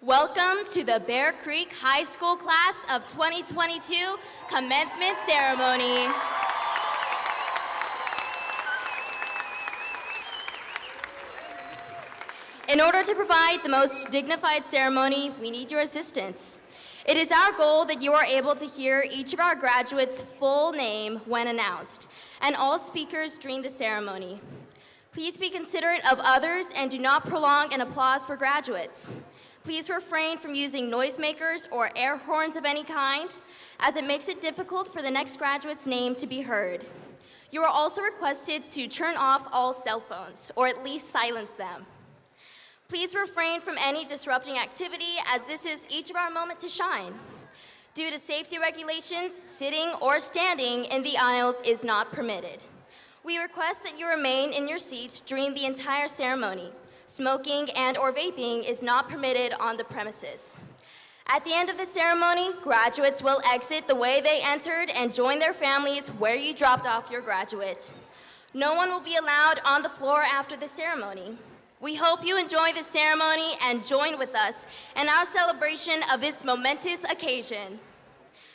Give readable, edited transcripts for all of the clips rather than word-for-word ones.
Welcome to the Bear Creek High School Class of 2022 Commencement Ceremony. In order to provide the most dignified ceremony, we need your assistance. It is our goal that you are able to hear each of our graduates' full name when announced, and all speakers during the ceremony. Please be considerate of others and do not prolong an applause for graduates. Please refrain from using noisemakers or air horns of any kind, as it makes it difficult for the next graduate's name to be heard. You are also requested to turn off all cell phones, or at least silence them. Please refrain from any disrupting activity, as this is each of our moment to shine. Due to safety regulations, sitting or standing in the aisles is not permitted. We request that you remain in your seat during the entire ceremony. Smoking and/or vaping is not permitted on the premises. At the end of the ceremony, graduates will exit the way they entered and join their families where you dropped off your graduate. No one will be allowed on the floor after the ceremony. We hope you enjoy the ceremony and join with us in our celebration of this momentous occasion.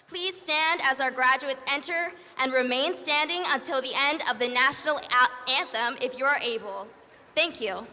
Please stand as our graduates enter and remain standing until the end of the national anthem if you are able. Thank you.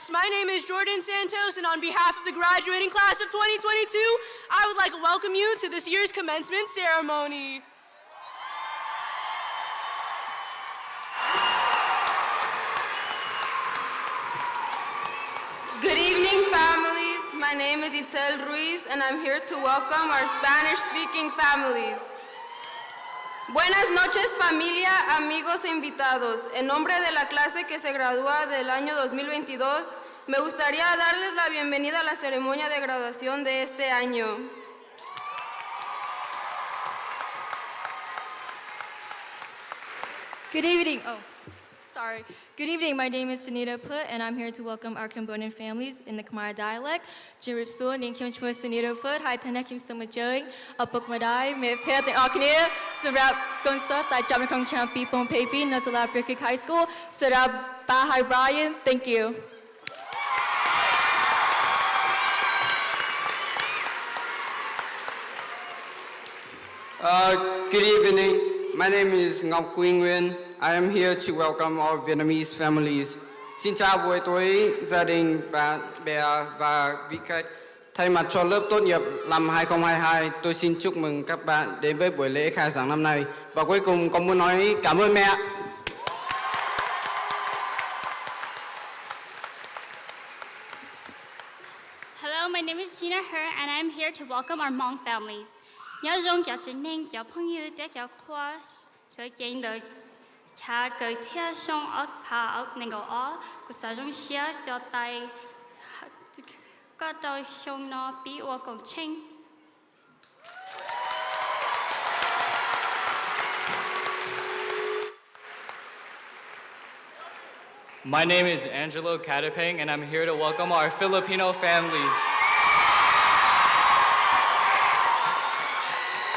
Yes, my name is Jordan Santos, and on behalf of the graduating class of 2022, I would like to welcome you to this year's commencement ceremony. Good evening, families. My name is Itzel Ruiz, and I'm here to welcome our Spanish-speaking families. Buenas noches, familia, amigos e invitados. En nombre de la clase que se gradúa del año 2022, me gustaría darles la bienvenida a la ceremonia de graduación de este año. Good evening. Good evening. My name is Sunita Put, and I'm here to welcome our Cambodian families in the Khmer dialect. Jirip Su, Ning Kim Chua Sunita Put, Hai Tanek Kim Sumajoi, Apuk Madai, Me Pet and Aknia, Surab Gonsa, Tai Jam Kong Cham Pipon Papi, Nasala Brick High School, Surab Bahai Brian. Thank you. Good evening. My name is Ngọc Quy Nguyên. I am here to welcome all Vietnamese families. Xin chào buổi tối gia đình, bạn bè và vị khách. Thay mặt cho lớp tốt nghiệp năm 2022, tôi xin chúc mừng các bạn đến với buổi lễ khai giảng năm nay. Và cuối cùng con muốn nói cảm ơn mẹ. Hello, my name is Gina Her, and I'm here to welcome our Hmong families. Nhớ rong kéo chân ninh kéo phong yêu để kéo khoa sở kiến đời cha cởi theo sông ốc phá ốc nên gọi ó của sở rong xia cho tay có đôi sông nó bị ô cầu chênh. My name is Angelo Katapang, and I'm here to welcome our Filipino families.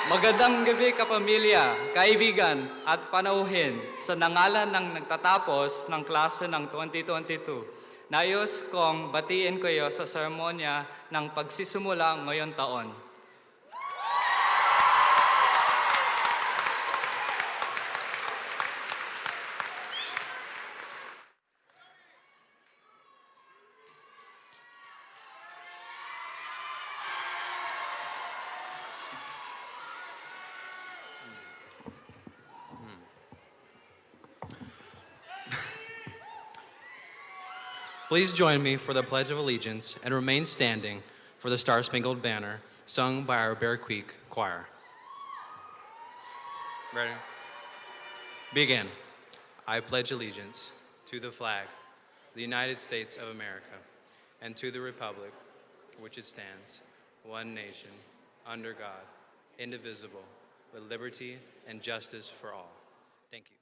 Magandang gabi kapamilya, kaibigan at panauhin sa nangalan ng nagtatapos ng klase ng 2022. Nais kong batiin kayo sa seremonya ng pagsisimula ngayong taon. Please join me for the Pledge of Allegiance and remain standing for the Star-Spangled Banner, sung by our Bear Creek Choir. Ready? Begin. I pledge allegiance to the flag, the United States of America, and to the republic which it stands, one nation, under God, indivisible, with liberty and justice for all. Thank you.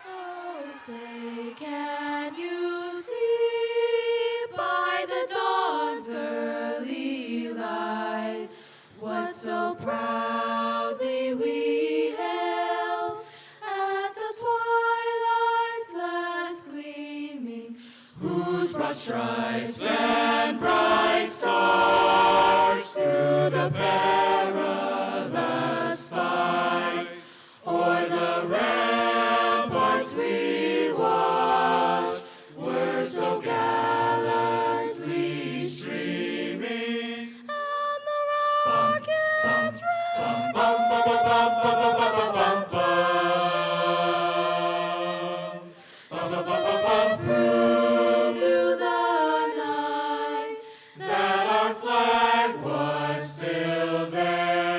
Oh, say, can you see by the dawn's early light what so proudly we hailed at the twilight's last gleaming, whose broad stripes and bright stars through the perilous fight o'er the ramparts we watched were so gallantly streaming, and the rockets proved through the night that our flag was still there.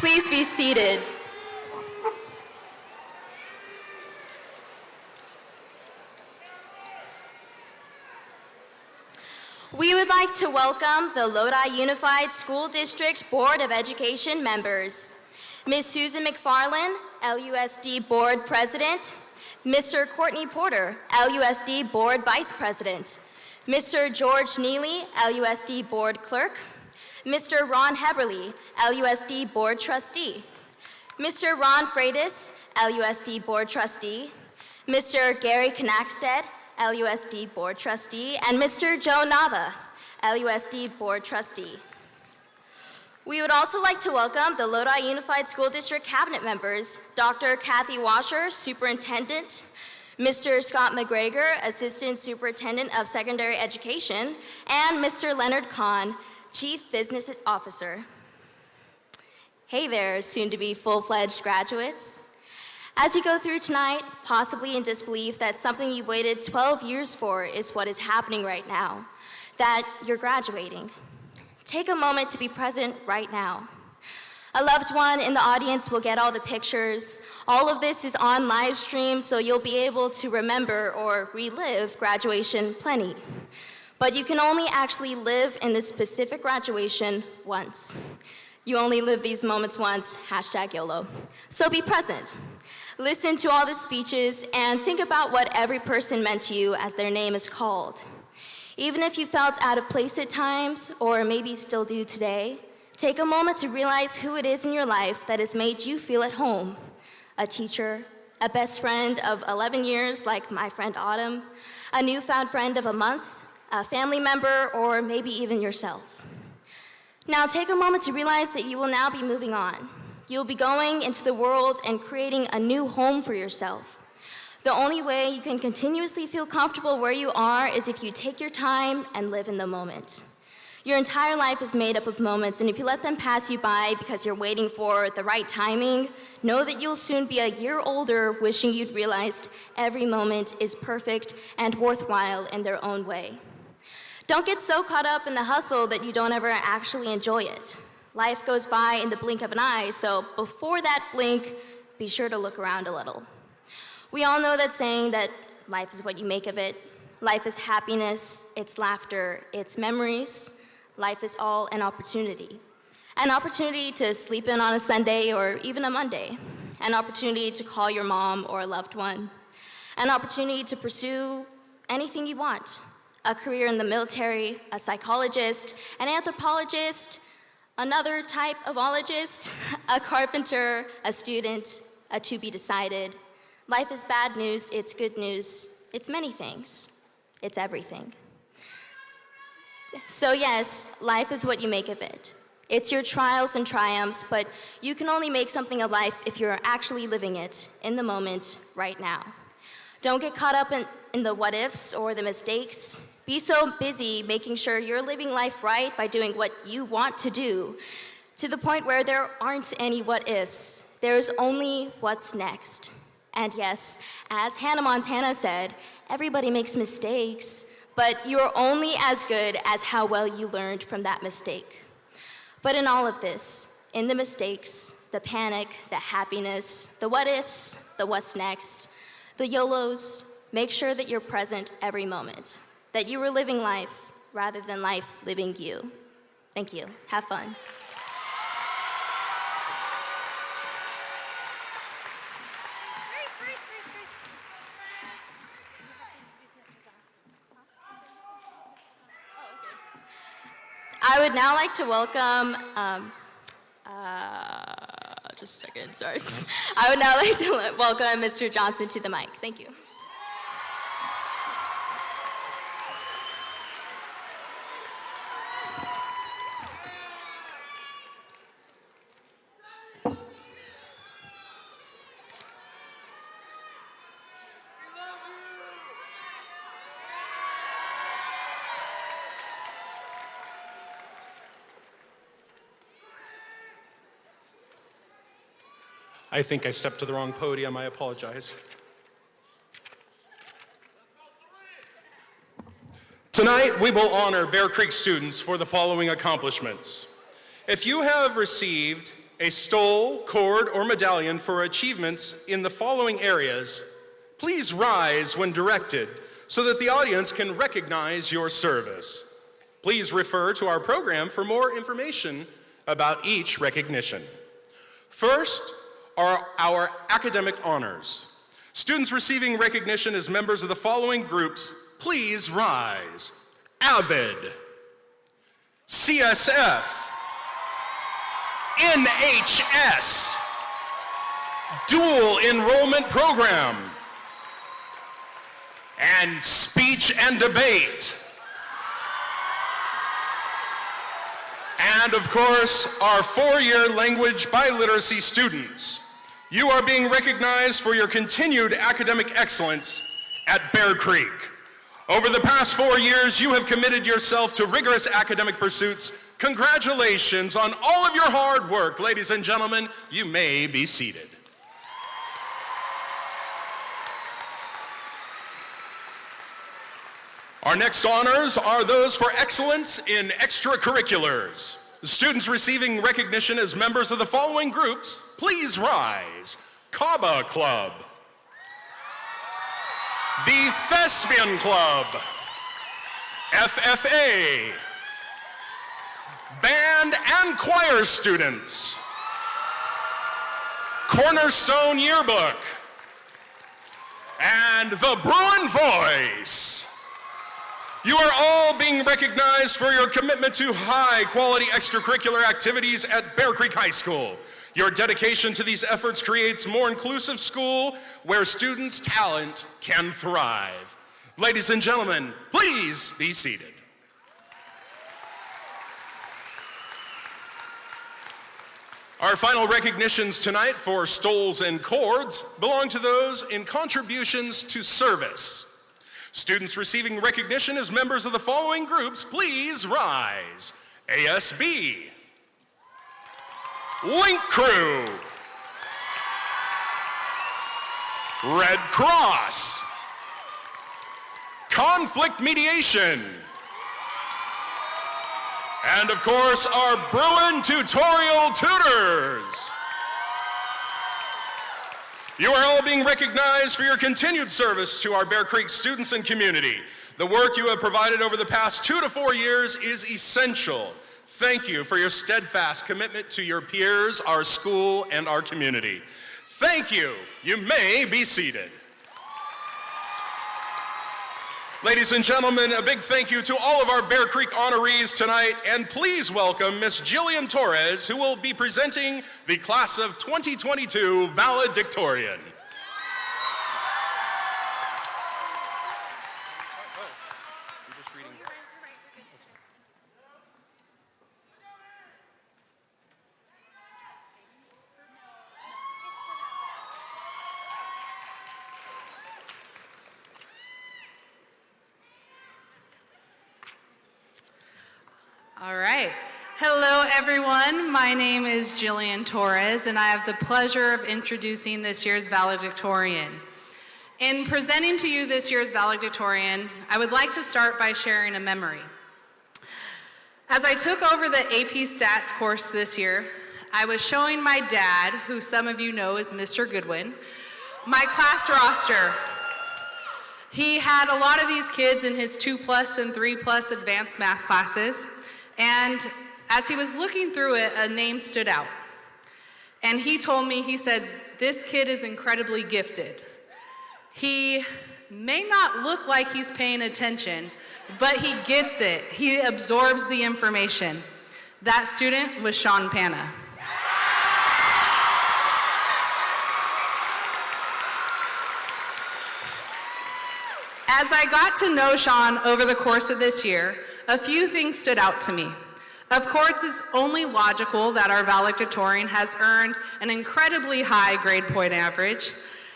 Please be seated. We would like to welcome the Lodi Unified School District Board of Education members. Ms. Susan McFarland, LUSD Board President. Mr. Courtney Porter, LUSD Board Vice President. Mr. George Neely, LUSD Board Clerk. Mr. Ron Heberly, LUSD Board Trustee. Mr. Ron Freitas, LUSD Board Trustee. Mr. Gary Knackstead, LUSD Board Trustee, and Mr. Joe Nava, LUSD Board Trustee. We would also like to welcome the Lodi Unified School District Cabinet members, Dr. Kathy Washer, Superintendent, Mr. Scott McGregor, Assistant Superintendent of Secondary Education, and Mr. Leonard Kahn, Chief Business Officer. Hey there, soon-to-be full-fledged graduates. As you go through tonight, possibly in disbelief that something you've waited 12 years for is what is happening right now, that you're graduating. Take a moment to be present right now. A loved one in the audience will get all the pictures. All of this is on live stream, so you'll be able to remember or relive graduation plenty. But you can only actually live in this specific graduation once. You only live these moments once, #YOLO. So be present. Listen to all the speeches and think about what every person meant to you as their name is called. Even if you felt out of place at times, or maybe still do today, take a moment to realize who it is in your life that has made you feel at home. A teacher, a best friend of 11 years like my friend Autumn, a newfound friend of a month, a family member, or maybe even yourself. Now take a moment to realize that you will now be moving on. You'll be going into the world and creating a new home for yourself. The only way you can continuously feel comfortable where you are is if you take your time and live in the moment. Your entire life is made up of moments, and if you let them pass you by because you're waiting for the right timing, know that you'll soon be a year older wishing you'd realized every moment is perfect and worthwhile in their own way. Don't get so caught up in the hustle that you don't ever actually enjoy it. Life goes by in the blink of an eye, so before that blink, be sure to look around a little. We all know that saying that life is what you make of it. Life is happiness, it's laughter, it's memories. Life is all an opportunity. An opportunity to sleep in on a Sunday or even a Monday. An opportunity to call your mom or a loved one. An opportunity to pursue anything you want. A career in the military, a psychologist, an anthropologist, another type of ologist, a carpenter, a student, a to be decided. Life is bad news, it's good news, it's many things, it's everything. So yes, life is what you make of it. It's your trials and triumphs, but you can only make something of life if you're actually living it in the moment right now. Don't get caught up in the what ifs or the mistakes. Be so busy making sure you're living life right by doing what you want to do, to the point where there aren't any what ifs. There's only what's next. And yes, as Hannah Montana said, everybody makes mistakes, but you're only as good as how well you learned from that mistake. But in all of this, in the mistakes, the panic, the happiness, the what ifs, the what's next, the YOLOs, make sure that you're present every moment, that you are living life rather than life living you. Thank you. Have fun. I would now like to welcome, just a second, sorry. I would now like to welcome Mr. Johnson to the mic. Thank you. I think I stepped to the wrong podium. I apologize. Tonight, we will honor Bear Creek students for the following accomplishments. If you have received a stole, cord, or medallion for achievements in the following areas, please rise when directed so that the audience can recognize your service. Please refer to our program for more information about each recognition. First are our academic honors. Students receiving recognition as members of the following groups, please rise. AVID, CSF, NHS, Dual Enrollment Program, and Speech and Debate. And of course, our four-year language biliteracy students. You are being recognized for your continued academic excellence at Bear Creek. Over the past 4 years, you have committed yourself to rigorous academic pursuits. Congratulations on all of your hard work. Ladies and gentlemen, you may be seated. Our next honors are those for excellence in extracurriculars. The students receiving recognition as members of the following groups, please rise. Kaba Club, the Thespian Club, FFA, Band and Choir Students, Cornerstone Yearbook, and the Bruin Voice. You are all being recognized for your commitment to high-quality extracurricular activities at Bear Creek High School. Your dedication to these efforts creates a more inclusive school where students' talent can thrive. Ladies and gentlemen, please be seated. Our final recognitions tonight for stoles and cords belong to those in contributions to service. Students receiving recognition as members of the following groups, please rise. ASB, Link Crew, Red Cross, Conflict Mediation, and of course, our Bruin Tutorial Tutors. You are all being recognized for your continued service to our Bear Creek students and community. The work you have provided over the past 2 to 4 years is essential. Thank you for your steadfast commitment to your peers, our school, and our community. Thank you. You may be seated. Ladies and gentlemen, a big thank you to all of our Bear Creek honorees tonight, and please welcome Miss Jillian Torres, who will be presenting the class of 2022 Valedictorian. All right. Hello, everyone. My name is Jillian Torres, and I have the pleasure of introducing this year's Valedictorian. In presenting to you this year's Valedictorian, I would like to start by sharing a memory. As I took over the AP Stats course this year, I was showing my dad, who some of you know is Mr. Goodwin, my class roster. He had a lot of these kids in his 2+ and 3+ advanced math classes. And as he was looking through it, a name stood out. And he told me, he said, this kid is incredibly gifted. He may not look like he's paying attention, but he gets it. He absorbs the information. That student was Sean Panna. As I got to know Sean over the course of this year, a few things stood out to me. Of course, it's only logical that our valedictorian has earned an incredibly high grade point average,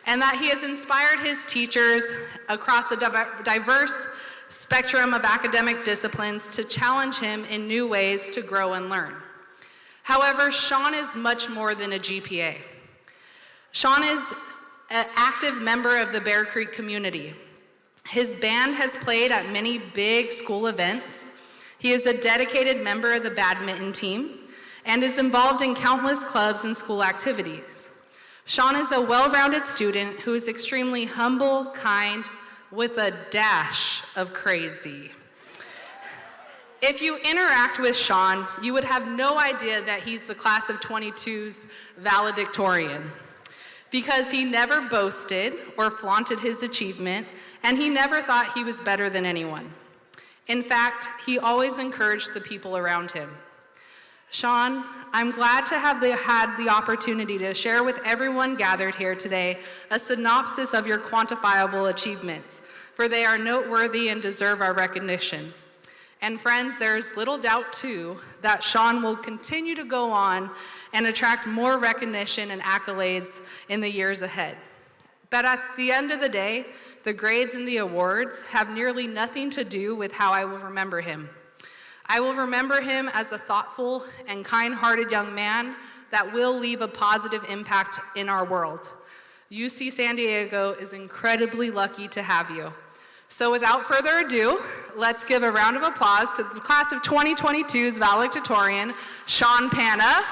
and that he has inspired his teachers across a diverse spectrum of academic disciplines to challenge him in new ways to grow and learn. However, Sean is much more than a GPA. Sean is an active member of the Bear Creek community. His band has played at many big school events. He is a dedicated member of the badminton team, and is involved in countless clubs and school activities. Sean is a well-rounded student who is extremely humble, kind, with a dash of crazy. If you interact with Sean, you would have no idea that he's the class of 22's valedictorian, because he never boasted or flaunted his achievement, and he never thought he was better than anyone. In fact, he always encouraged the people around him. Sean, I'm glad to have had the opportunity to share with everyone gathered here today a synopsis of your quantifiable achievements, for they are noteworthy and deserve our recognition. And friends, there is little doubt too that Sean will continue to go on and attract more recognition and accolades in the years ahead. But at the end of the day, the grades and the awards have nearly nothing to do with how I will remember him. I will remember him as a thoughtful and kind-hearted young man that will leave a positive impact in our world. UC San Diego is incredibly lucky to have you. So without further ado, let's give a round of applause to the class of 2022's valedictorian, Sean Panna.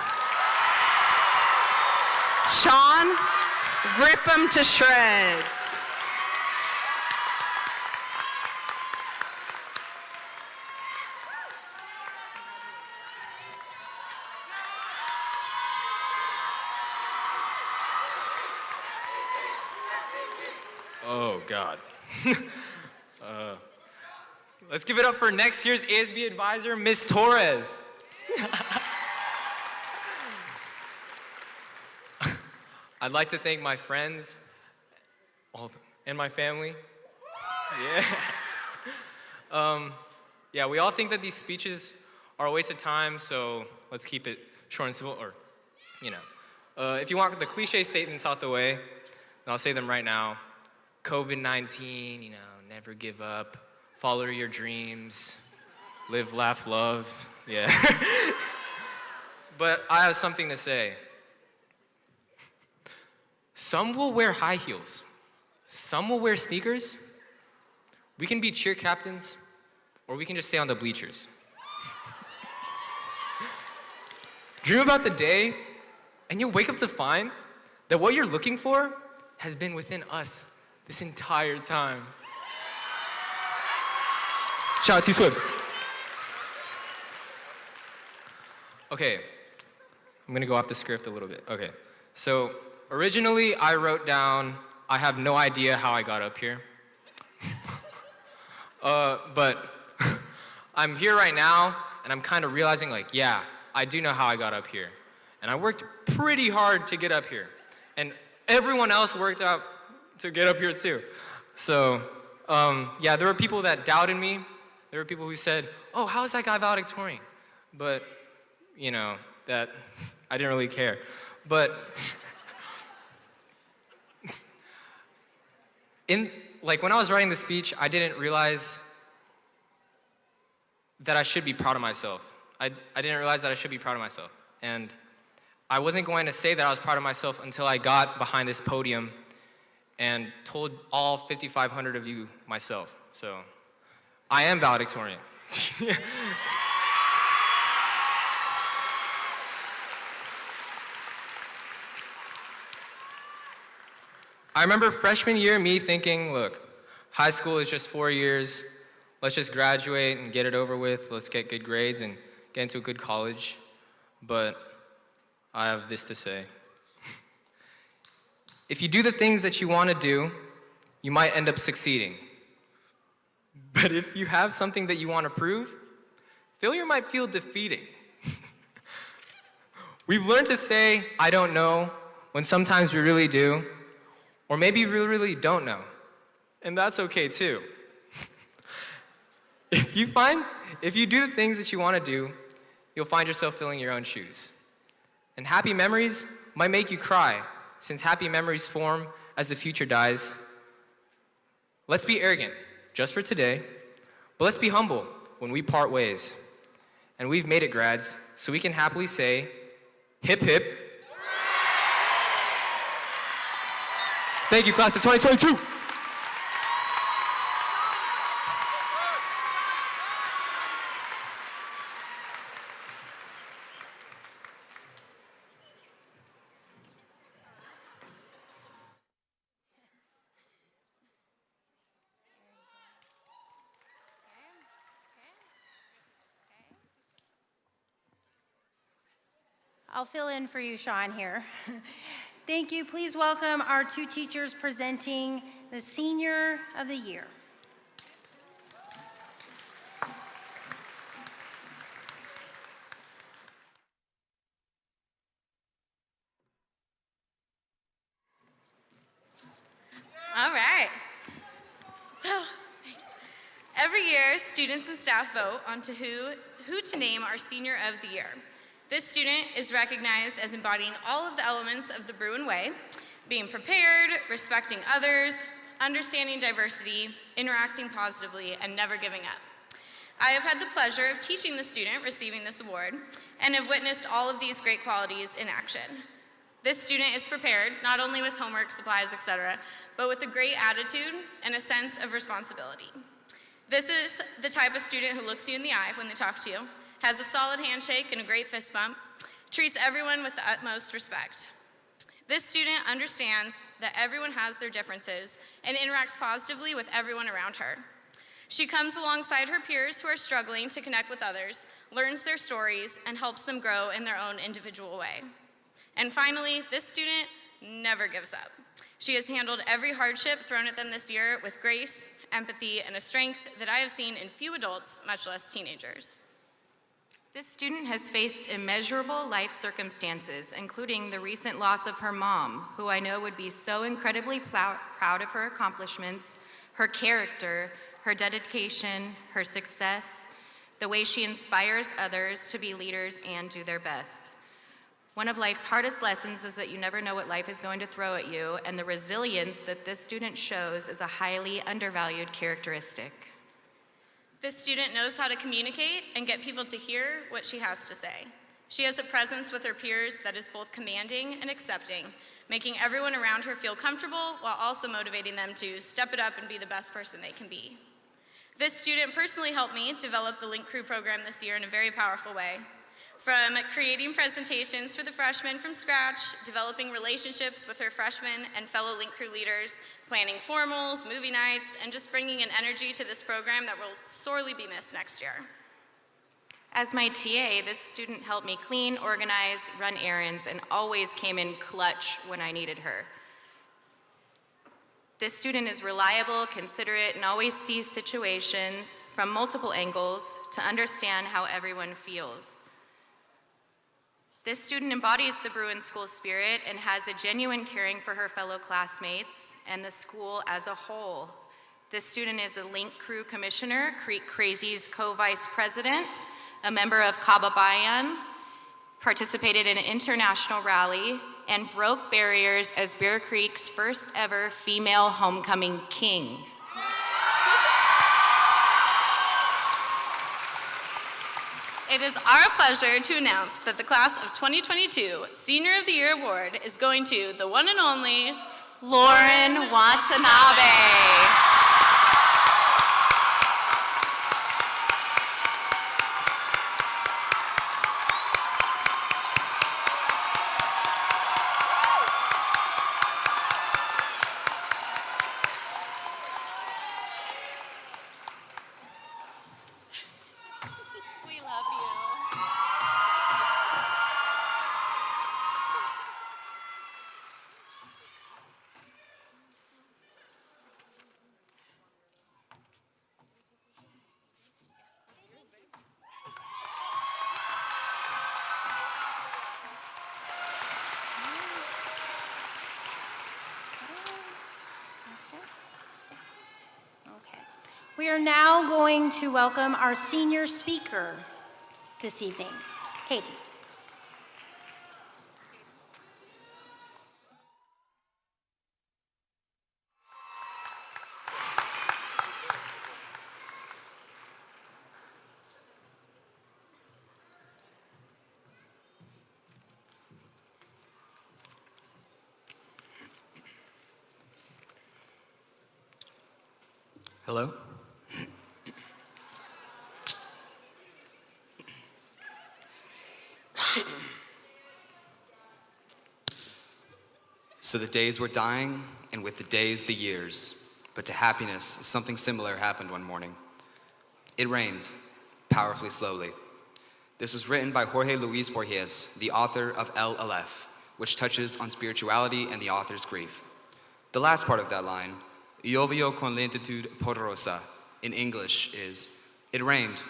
Sean, rip him to shreds. Oh, God. Let's give it up for next year's ASB advisor, Ms. Torres. I'd like to thank my friends and my family. Yeah, we all think that these speeches are a waste of time, so let's keep it short and simple, or, if you want the cliche statements out the way, then I'll say them right now. COVID-19, never give up, follow your dreams, live, laugh, love, yeah. But I have something to say. Some will wear high heels, some will wear sneakers. We can be cheer captains, or we can just stay on the bleachers. Dream about the day, and you'll wake up to find that what you're looking for has been within us this entire time. Shout out T-Swift. Okay, I'm gonna go off the script a little bit. Okay, so originally I wrote down, I have no idea how I got up here. But I'm here right now, and I'm kind of realizing, yeah, I do know how I got up here. And I worked pretty hard to get up here. And everyone else worked out to get up here too. So, yeah, there were people that doubted me. There were people who said, oh, how is that guy valedictorian? But, that I didn't really care. But when I was writing the speech, I didn't realize that I should be proud of myself. I didn't realize that I should be proud of myself. And I wasn't going to say that I was proud of myself until I got behind this podium and told all 5,500 of you myself. So, I am valedictorian. I remember freshman year me thinking, look, high school is just 4 years. Let's just graduate and get it over with. Let's get good grades and get into a good college. But I have this to say. If you do the things that you want to do, you might end up succeeding. But if you have something that you want to prove, failure might feel defeating. We've learned to say, I don't know, when sometimes we really do, or maybe we really don't know. And that's okay too. If you do the things that you want to do, you'll find yourself filling your own shoes. And happy memories might make you cry, since happy memories form as the future dies. Let's be arrogant, just for today, but let's be humble when we part ways. And we've made it, grads, so we can happily say, hip hip. Thank you, class of 2022. I'll fill in for you, Sean, here. Thank you. Please welcome our two teachers presenting the Senior of the Year. All right. So, thanks. Every year, students and staff vote on who to name our Senior of the Year. This student is recognized as embodying all of the elements of the Bruin Way, being prepared, respecting others, understanding diversity, interacting positively, and never giving up. I have had the pleasure of teaching the student receiving this award and have witnessed all of these great qualities in action. This student is prepared, not only with homework, supplies, etc., but with a great attitude and a sense of responsibility. This is the type of student who looks you in the eye when they talk to you, has a solid handshake and a great fist bump, treats everyone with the utmost respect. This student understands that everyone has their differences and interacts positively with everyone around her. She comes alongside her peers who are struggling to connect with others, learns their stories, and helps them grow in their own individual way. And finally, this student never gives up. She has handled every hardship thrown at them this year with grace, empathy, and a strength that I have seen in few adults, much less teenagers. This student has faced immeasurable life circumstances, including the recent loss of her mom, who I know would be so incredibly proud of her accomplishments, her character, her dedication, her success, the way she inspires others to be leaders and do their best. One of life's hardest lessons is that you never know what life is going to throw at you, and the resilience that this student shows is a highly undervalued characteristic. This student knows how to communicate and get people to hear what she has to say. She has a presence with her peers that is both commanding and accepting, making everyone around her feel comfortable while also motivating them to step it up and be the best person they can be. This student personally helped me develop the Link Crew program this year in a very powerful way. From creating presentations for the freshmen from scratch, developing relationships with her freshmen and fellow Link Crew leaders, planning formals, movie nights, and just bringing an energy to this program that will sorely be missed next year. As my TA, this student helped me clean, organize, run errands, and always came in clutch when I needed her. This student is reliable, considerate, and always sees situations from multiple angles to understand how everyone feels. This student embodies the Bruin School spirit and has a genuine caring for her fellow classmates and the school as a whole. This student is a Link Crew Commissioner, Creek Crazy's co-vice president, a member of Kaba Bayan, participated in an international rally, and broke barriers as Bear Creek's first ever female homecoming king. It is our pleasure to announce that the class of 2022 Senior of the Year Award is going to the one and only Lauren Watanabe. We are now going to welcome our senior speaker this evening, Katie. Hello? So the days were dying, and with the days, the years. But to happiness, something similar happened one morning. It rained, powerfully slowly. This was written by Jorge Luis Borges, the author of El Aleph, which touches on spirituality and the author's grief. The last part of that line, Llovio con lentitud poderosa, in English is, it rained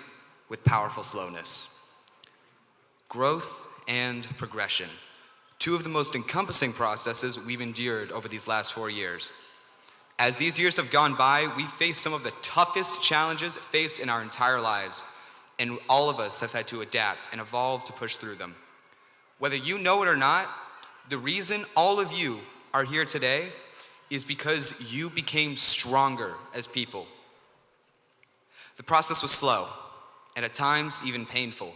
with powerful slowness. Growth and progression, two of the most encompassing processes we've endured over these last 4 years. As these years have gone by, we faced some of the toughest challenges faced in our entire lives, and all of us have had to adapt and evolve to push through them. Whether you know it or not, the reason all of you are here today is because you became stronger as people. The process was slow, and at times even painful.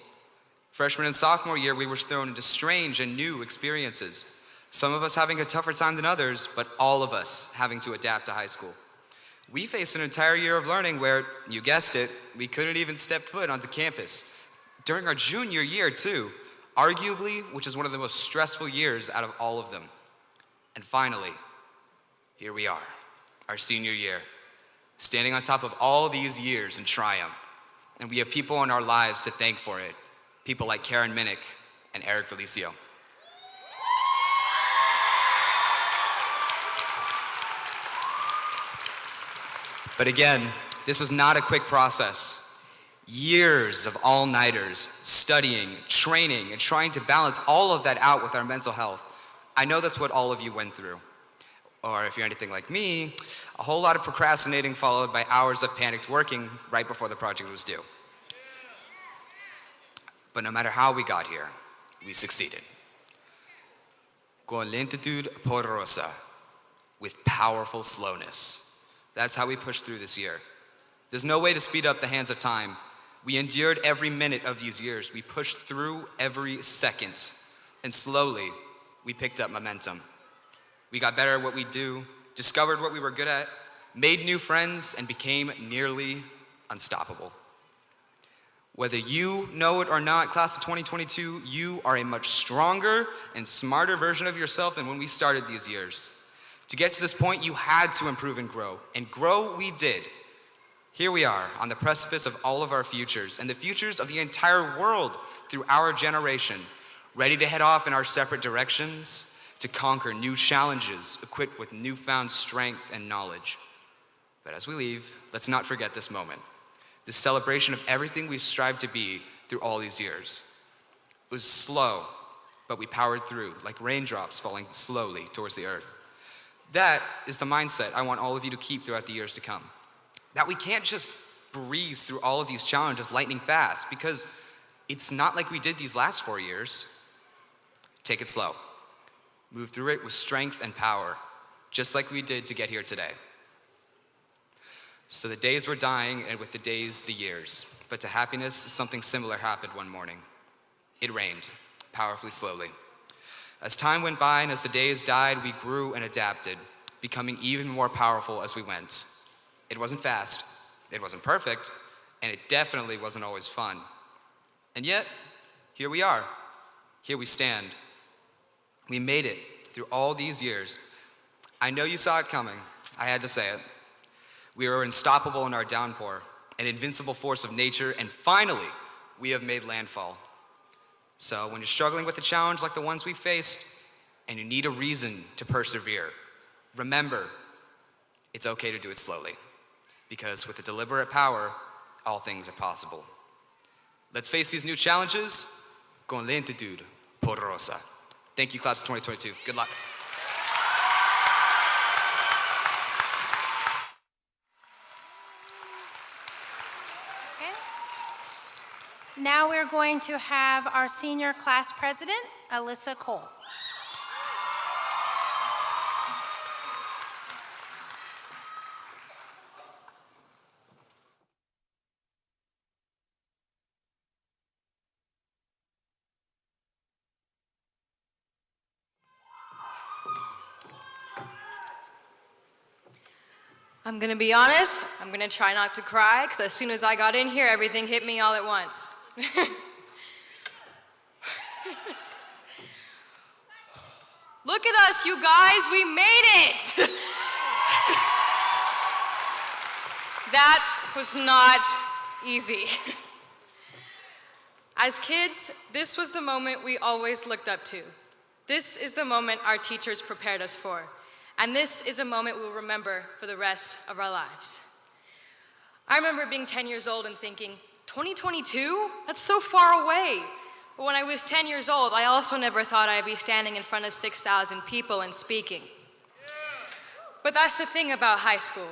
Freshman and sophomore year, we were thrown into strange and new experiences. Some of us having a tougher time than others, but all of us having to adapt to high school. We faced an entire year of learning where, you guessed it, we couldn't even step foot onto campus. During our junior year too, arguably, which is one of the most stressful years out of all of them. And finally, here we are, our senior year, standing on top of all these years in triumph. And we have people in our lives to thank for it. People like Karen Minnick and Eric Felicio. But again, this was not a quick process. Years of all-nighters, studying, training, and trying to balance all of that out with our mental health. I know that's what all of you went through. Or if you're anything like me, a whole lot of procrastinating followed by hours of panicked working right before the project was due. But no matter how we got here, we succeeded. Con lentitud poderosa, with powerful slowness. That's how we pushed through this year. There's no way to speed up the hands of time. We endured every minute of these years. We pushed through every second. And slowly, we picked up momentum. We got better at what we do, discovered what we were good at, made new friends, and became nearly unstoppable. Whether you know it or not, class of 2022, you are a much stronger and smarter version of yourself than when we started these years. To get to this point, you had to improve and grow we did. Here we are on the precipice of all of our futures and the futures of the entire world through our generation, ready to head off in our separate directions to conquer new challenges, equipped with newfound strength and knowledge. But as we leave, let's not forget this moment, this celebration of everything we've strived to be through all these years. It was slow, but we powered through like raindrops falling slowly towards the earth. That is the mindset I want all of you to keep throughout the years to come. That we can't just breeze through all of these challenges lightning fast, because it's not like we did these last 4 years. Take it slow. Move through it with strength and power, just like we did to get here today. So the days were dying, and with the days, the years. But to happiness, something similar happened one morning. It rained, powerfully slowly. As time went by and as the days died, we grew and adapted, becoming even more powerful as we went. It wasn't fast, it wasn't perfect, and it definitely wasn't always fun. And yet, here we are. Here we stand. We made it through all these years. I know you saw it coming. I had to say it. We were unstoppable in our downpour, an invincible force of nature, and finally, we have made landfall. So when you're struggling with a challenge like the ones we faced, and you need a reason to persevere, remember, it's okay to do it slowly, because with a deliberate power, all things are possible. Let's face these new challenges con lentitud poderosa. Thank you, class of 2022. Good luck. Now we're going to have our senior class president, Alyssa Cole. I'm gonna be honest, I'm gonna try not to cry, because as soon as I got in here, everything hit me all at once. Look at us, you guys, we made it! That was not easy. As kids, this was the moment we always looked up to. This is the moment our teachers prepared us for. And this is a moment we'll remember for the rest of our lives. I remember being 10 years old and thinking, 2022? That's so far away. But when I was 10 years old, I also never thought I'd be standing in front of 6,000 people and speaking. But that's the thing about high school.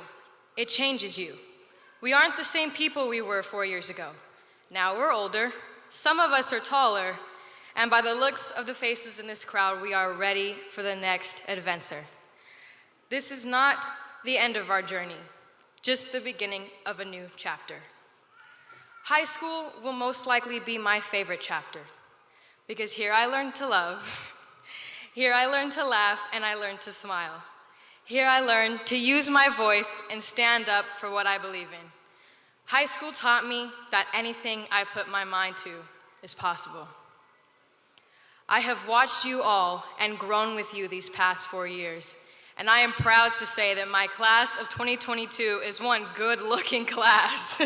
It changes you. We aren't the same people we were 4 years ago. Now we're older, some of us are taller, and by the looks of the faces in this crowd, we are ready for the next adventure. This is not the end of our journey, just the beginning of a new chapter. High school will most likely be my favorite chapter, because here I learned to love, here I learned to laugh, and I learned to smile. Here I learned to use my voice and stand up for what I believe in. High school taught me that anything I put my mind to is possible. I have watched you all and grown with you these past 4 years, and I am proud to say that my class of 2022 is one good-looking class.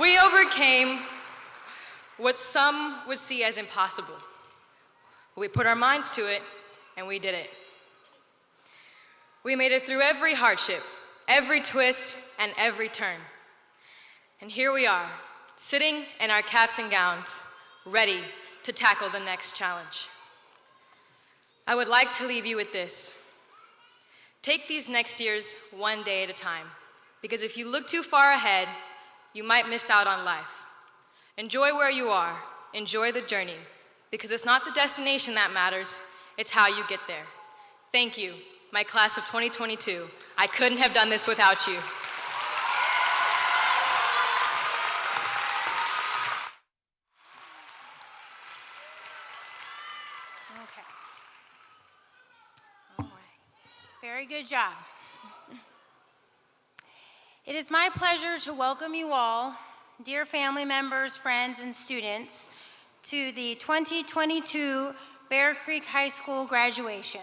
We overcame what some would see as impossible. We put our minds to it, and we did it. We made it through every hardship, every twist, and every turn. And here we are, sitting in our caps and gowns, ready to tackle the next challenge. I would like to leave you with this. Take these next years one day at a time, because if you look too far ahead, you might miss out on life. Enjoy where you are, enjoy the journey, because it's not the destination that matters, it's how you get there. Thank you, my class of 2022. I couldn't have done this without you. Okay. All right. Very good job. It is my pleasure to welcome you all, dear family members, friends, and students, to the 2022 Bear Creek High School graduation.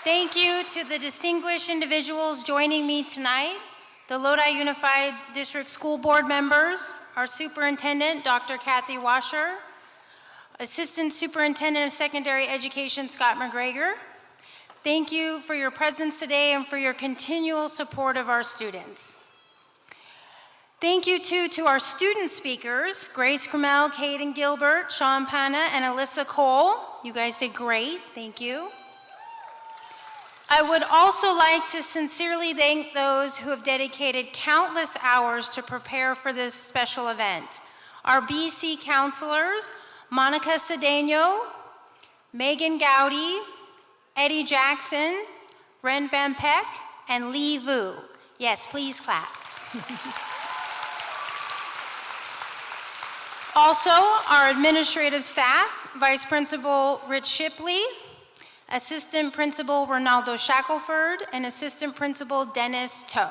Thank you to the distinguished individuals joining me tonight, the Lodi Unified District School Board members, our superintendent, Dr. Kathy Washer, Assistant Superintendent of Secondary Education, Scott McGregor. Thank you for your presence today and for your continual support of our students. Thank you too to our student speakers, Grace Crummell, Caden Gilbert, Sean Panna, and Alyssa Cole. You guys did great, thank you. I would also like to sincerely thank those who have dedicated countless hours to prepare for this special event. Our BC counselors, Monica Cedeno, Megan Gowdy, Eddie Jackson, Ren Van Peck, and Lee Vu. Yes, please clap. Also, our administrative staff, Vice Principal Rich Shipley, Assistant Principal Ronaldo Shackelford, and Assistant Principal Dennis Toe.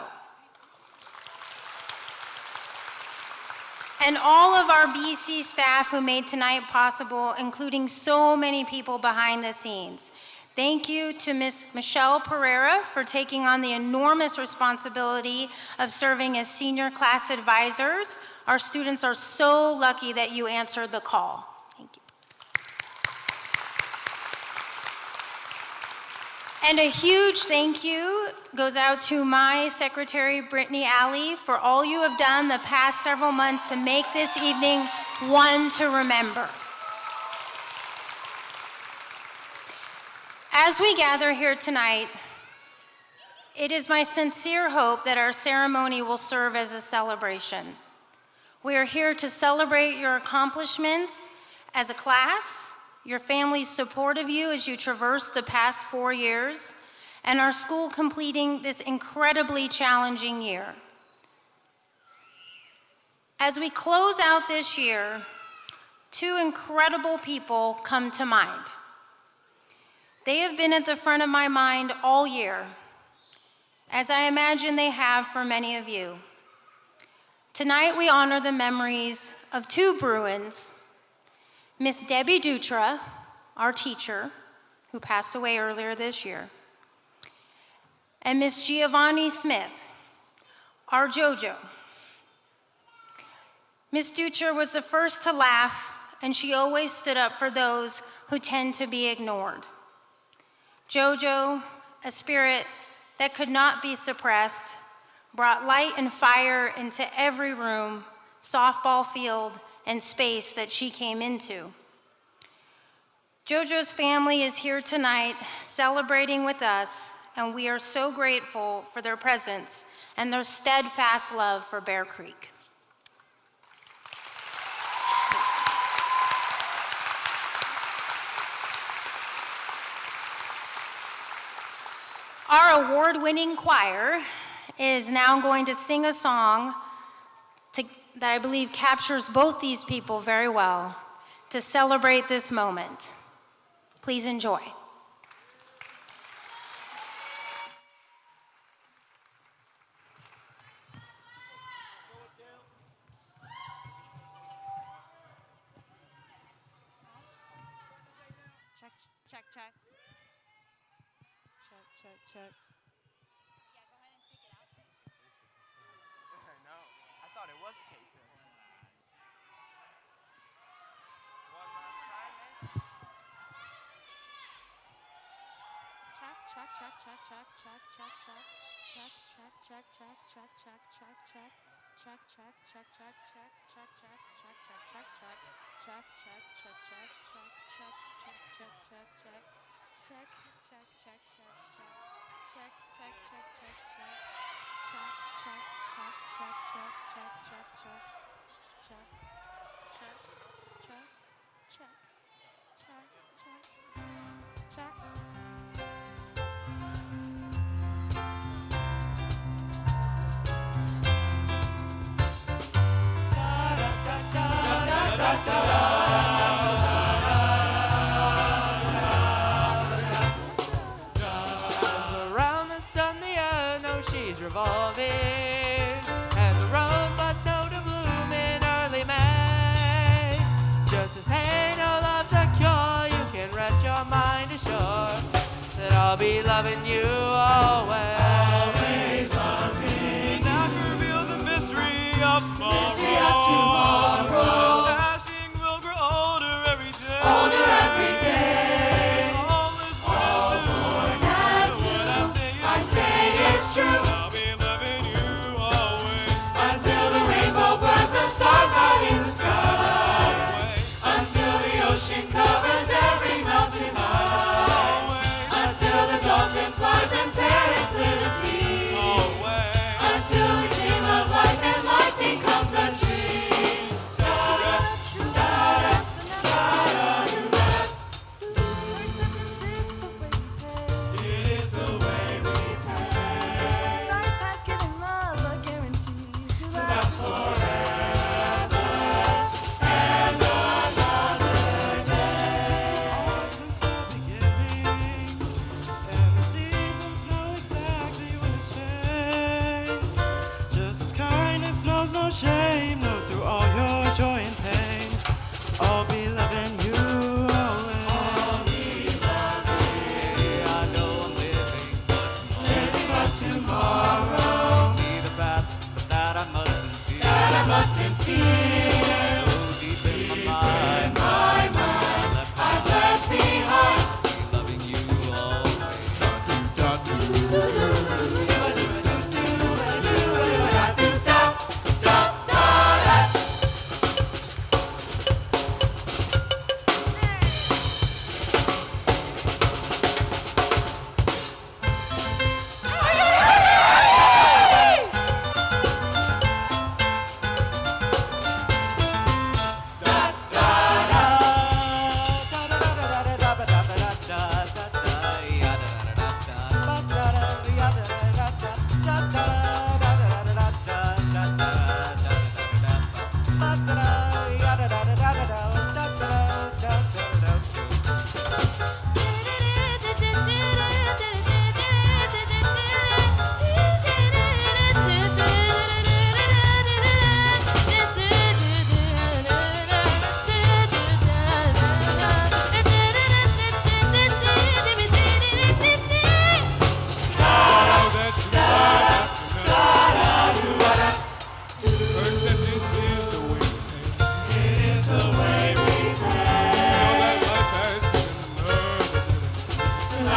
And all of our BC staff who made tonight possible, including so many people behind the scenes. Thank you to Ms. Michelle Pereira for taking on the enormous responsibility of serving as senior class advisors. Our students are so lucky that you answered the call. Thank you. And a huge thank you goes out to my secretary, Brittany Alley, for all you have done the past several months to make this evening one to remember. As we gather here tonight, it is my sincere hope that our ceremony will serve as a celebration. We are here to celebrate your accomplishments as a class, your family's support of you as you traverse the past 4 years, and our school completing this incredibly challenging year. As we close out this year, two incredible people come to mind. They have been at the front of my mind all year, as I imagine they have for many of you. Tonight we honor the memories of two Bruins, Miss Debbie Dutra, our teacher, who passed away earlier this year, and Miss Giovanni Smith, our JoJo. Miss Ducher was the first to laugh, and she always stood up for those who tend to be ignored. JoJo, a spirit that could not be suppressed, brought light and fire into every room, softball field, and space that she came into. JoJo's family is here tonight celebrating with us, and we are so grateful for their presence and their steadfast love for Bear Creek. Our award-winning choir is now going to sing a song that I believe captures both these people very well to celebrate this moment. Please enjoy. Check, check. Check. Yeah, go ahead and take it out. No, I thought it was a cake. One last time, man. Around the sun, the earth knows she's revolving, and the rosebuds know to bloom in early May. Just as hey, no love's a cure, you can rest your mind assured that I'll be loving you always. Always loving. Now to reveal the mystery of tomorrow. Mystery of tomorrow. Passing will grow older every day. Older every day. All is born as what I say is true. I'll be loving you always. Until the rainbow burns the stars out in the sky. Until the ocean covers every mountain high. Until the dolphins flies and parrots live at sea. Until we dream of life and life becomes a dream. It is the way we pay. Life has given love a guarantee to last forever and another day. Since the beginning, and the seasons know exactly when it change. Just as kindness knows no shame, know through all your joy and pain, I'll be loving you always. I'll be loving you. I know I'm living but tomorrow. Be the best, but that I mustn't fear. That I mustn't fear. Oh, deep in my mind, I've left behind. Be loving you always.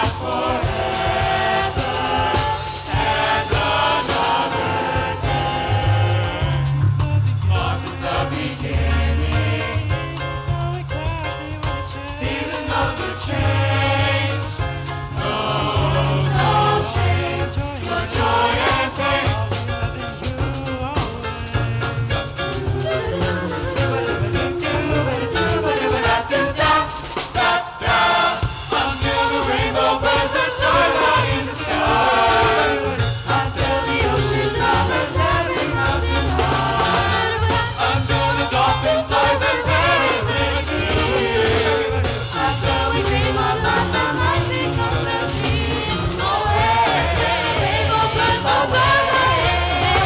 last forever, and another day marks as the beginning. Seasons know to change, knows no shame, your joy and pain. Until the rainbow burns the stars out in the sky, until the ocean covers every mountain high, until the dolphin flies and parrots live at sea, until we dream of life that might become a dream. Away, rainbow burns the stars out in the sky.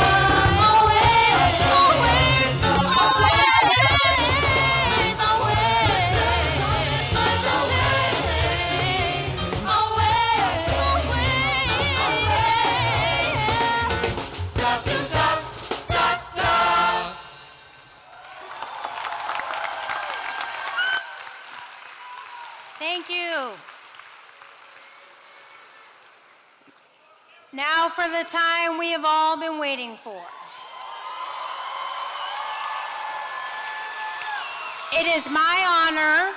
Thank you. Now for the time we have all been waiting for. It is my honor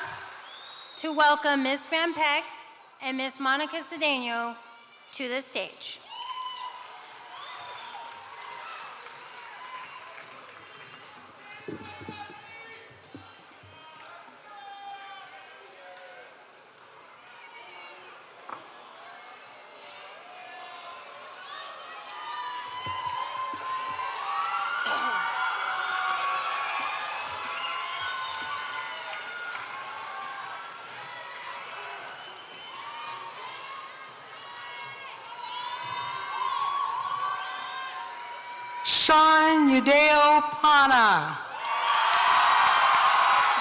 to welcome Ms. Van Peck and Ms. Monica Cedeno to the stage. Sean Udeo Pana.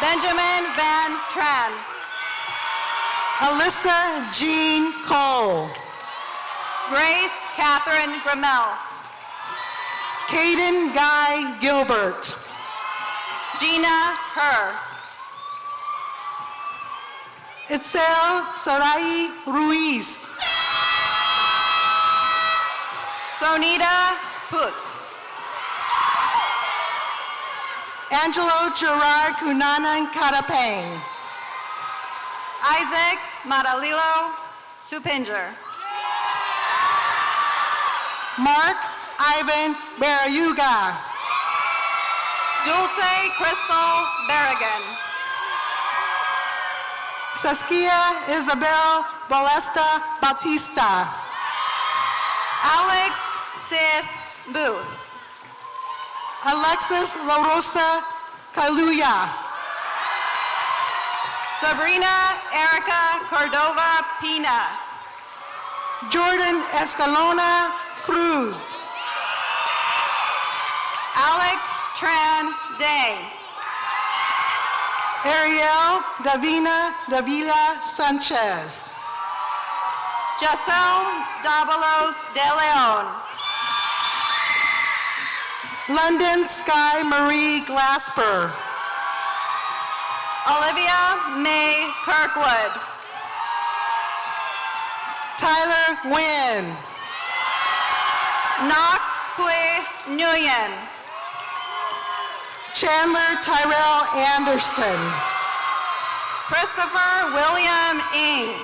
Benjamin Van Tran. Alyssa Jean Cole. Grace Catherine Grimmel. Caden Guy Gilbert. Gina Herr. Itzel Sarai Ruiz. Sonita Put. Angelo Gerard Cunanan Katapang. Isaac Maralilo Supinger. Mark Ivan Barayuga. Dulce Crystal Berrigan. Saskia Isabel Balesta Bautista. Alex Sith Booth. Alexis La Rosa Kaluya. Sabrina Erica Cordova Pina. Jordan Escalona Cruz. Alex Tran Day. Ariel Davina Davila Sanchez. Giselle Davalos De Leon. London Sky Marie Glasper. Olivia May Kirkwood. Tyler Nguyen. Nok Kui Nguyen. Chandler Tyrell Anderson. Christopher William Ng.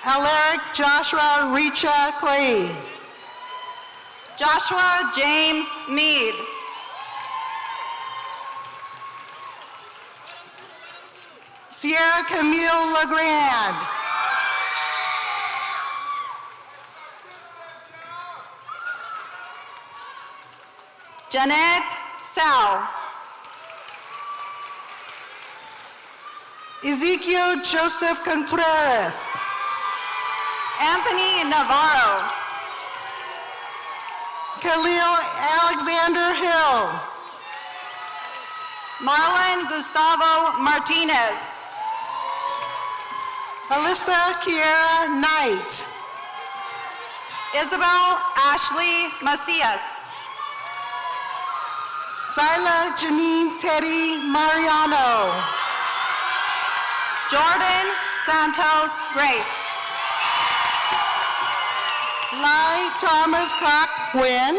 Alaric Joshua Richa Clay. Joshua James Mead. Sierra Camille LeGrand. Jeanette Sao. Ezekiel Joseph Contreras. Anthony Navarro. Khalil Alexander Hill. Marlon Gustavo Martinez. Alyssa Kiera Knight. Isabel Ashley Macias. Zyla Janine Teddy Mariano. Jordan Santos Grace. Thomas Cock-Wynn.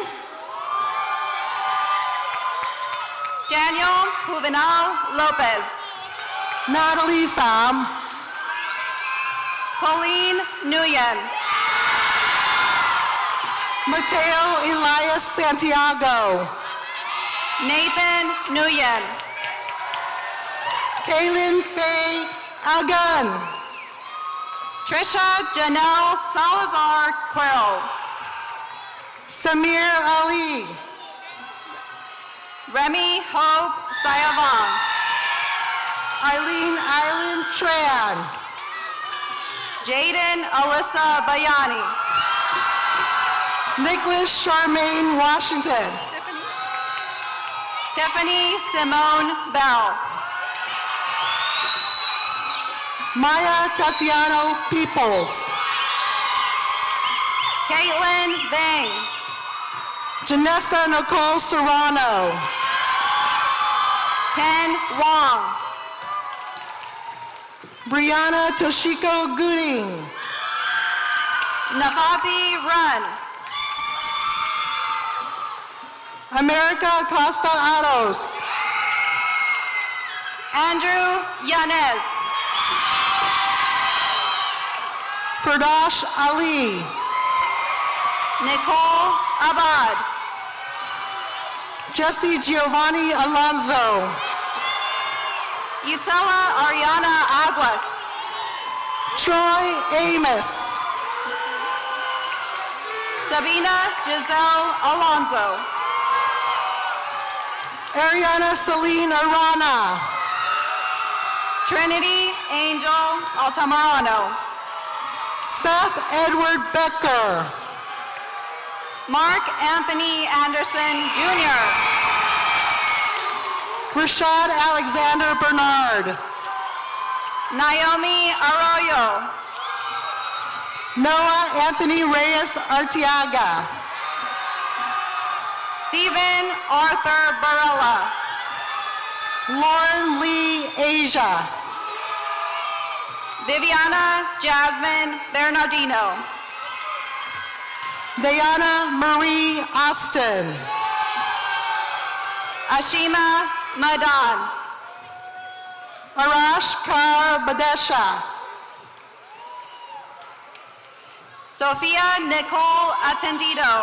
Daniel Juvenal Lopez. Natalie Pham. Colleen Nguyen. Mateo Elias Santiago. Nathan Nguyen. Kaylin Faye Algun. Trisha Janelle Salazar Quill. Samir Ali. Remy Hope Sayavong. Eileen Island Tran. Jaden Alyssa Bayani. Nicholas Charmaine Washington. Tiffany Simone Bell. Maya Tatiano Peoples. Caitlin Bang. Janessa Nicole Serrano. Ken Wong. Brianna Toshiko Gooding. Nafati Run. America Costa Aros. Andrew Yanez. Firdash Ali. Nicole Abad. Jesse Giovanni Alonso. Isela Ariana Aguas. Troy Amos. Sabina Giselle Alonso. Ariana Celine Arana. Trinity Angel Altamirano. Seth Edward Becker. Mark Anthony Anderson Jr. Rashad Alexander Bernard. Naomi Arroyo. Noah Anthony Reyes Arteaga. Stephen Arthur Barella. Lauren Lee Asia. Viviana Jasmine Bernardino. Diana Marie Austin. Ashima Madan. Arash Kar Badesha. Sophia Nicole Attendido.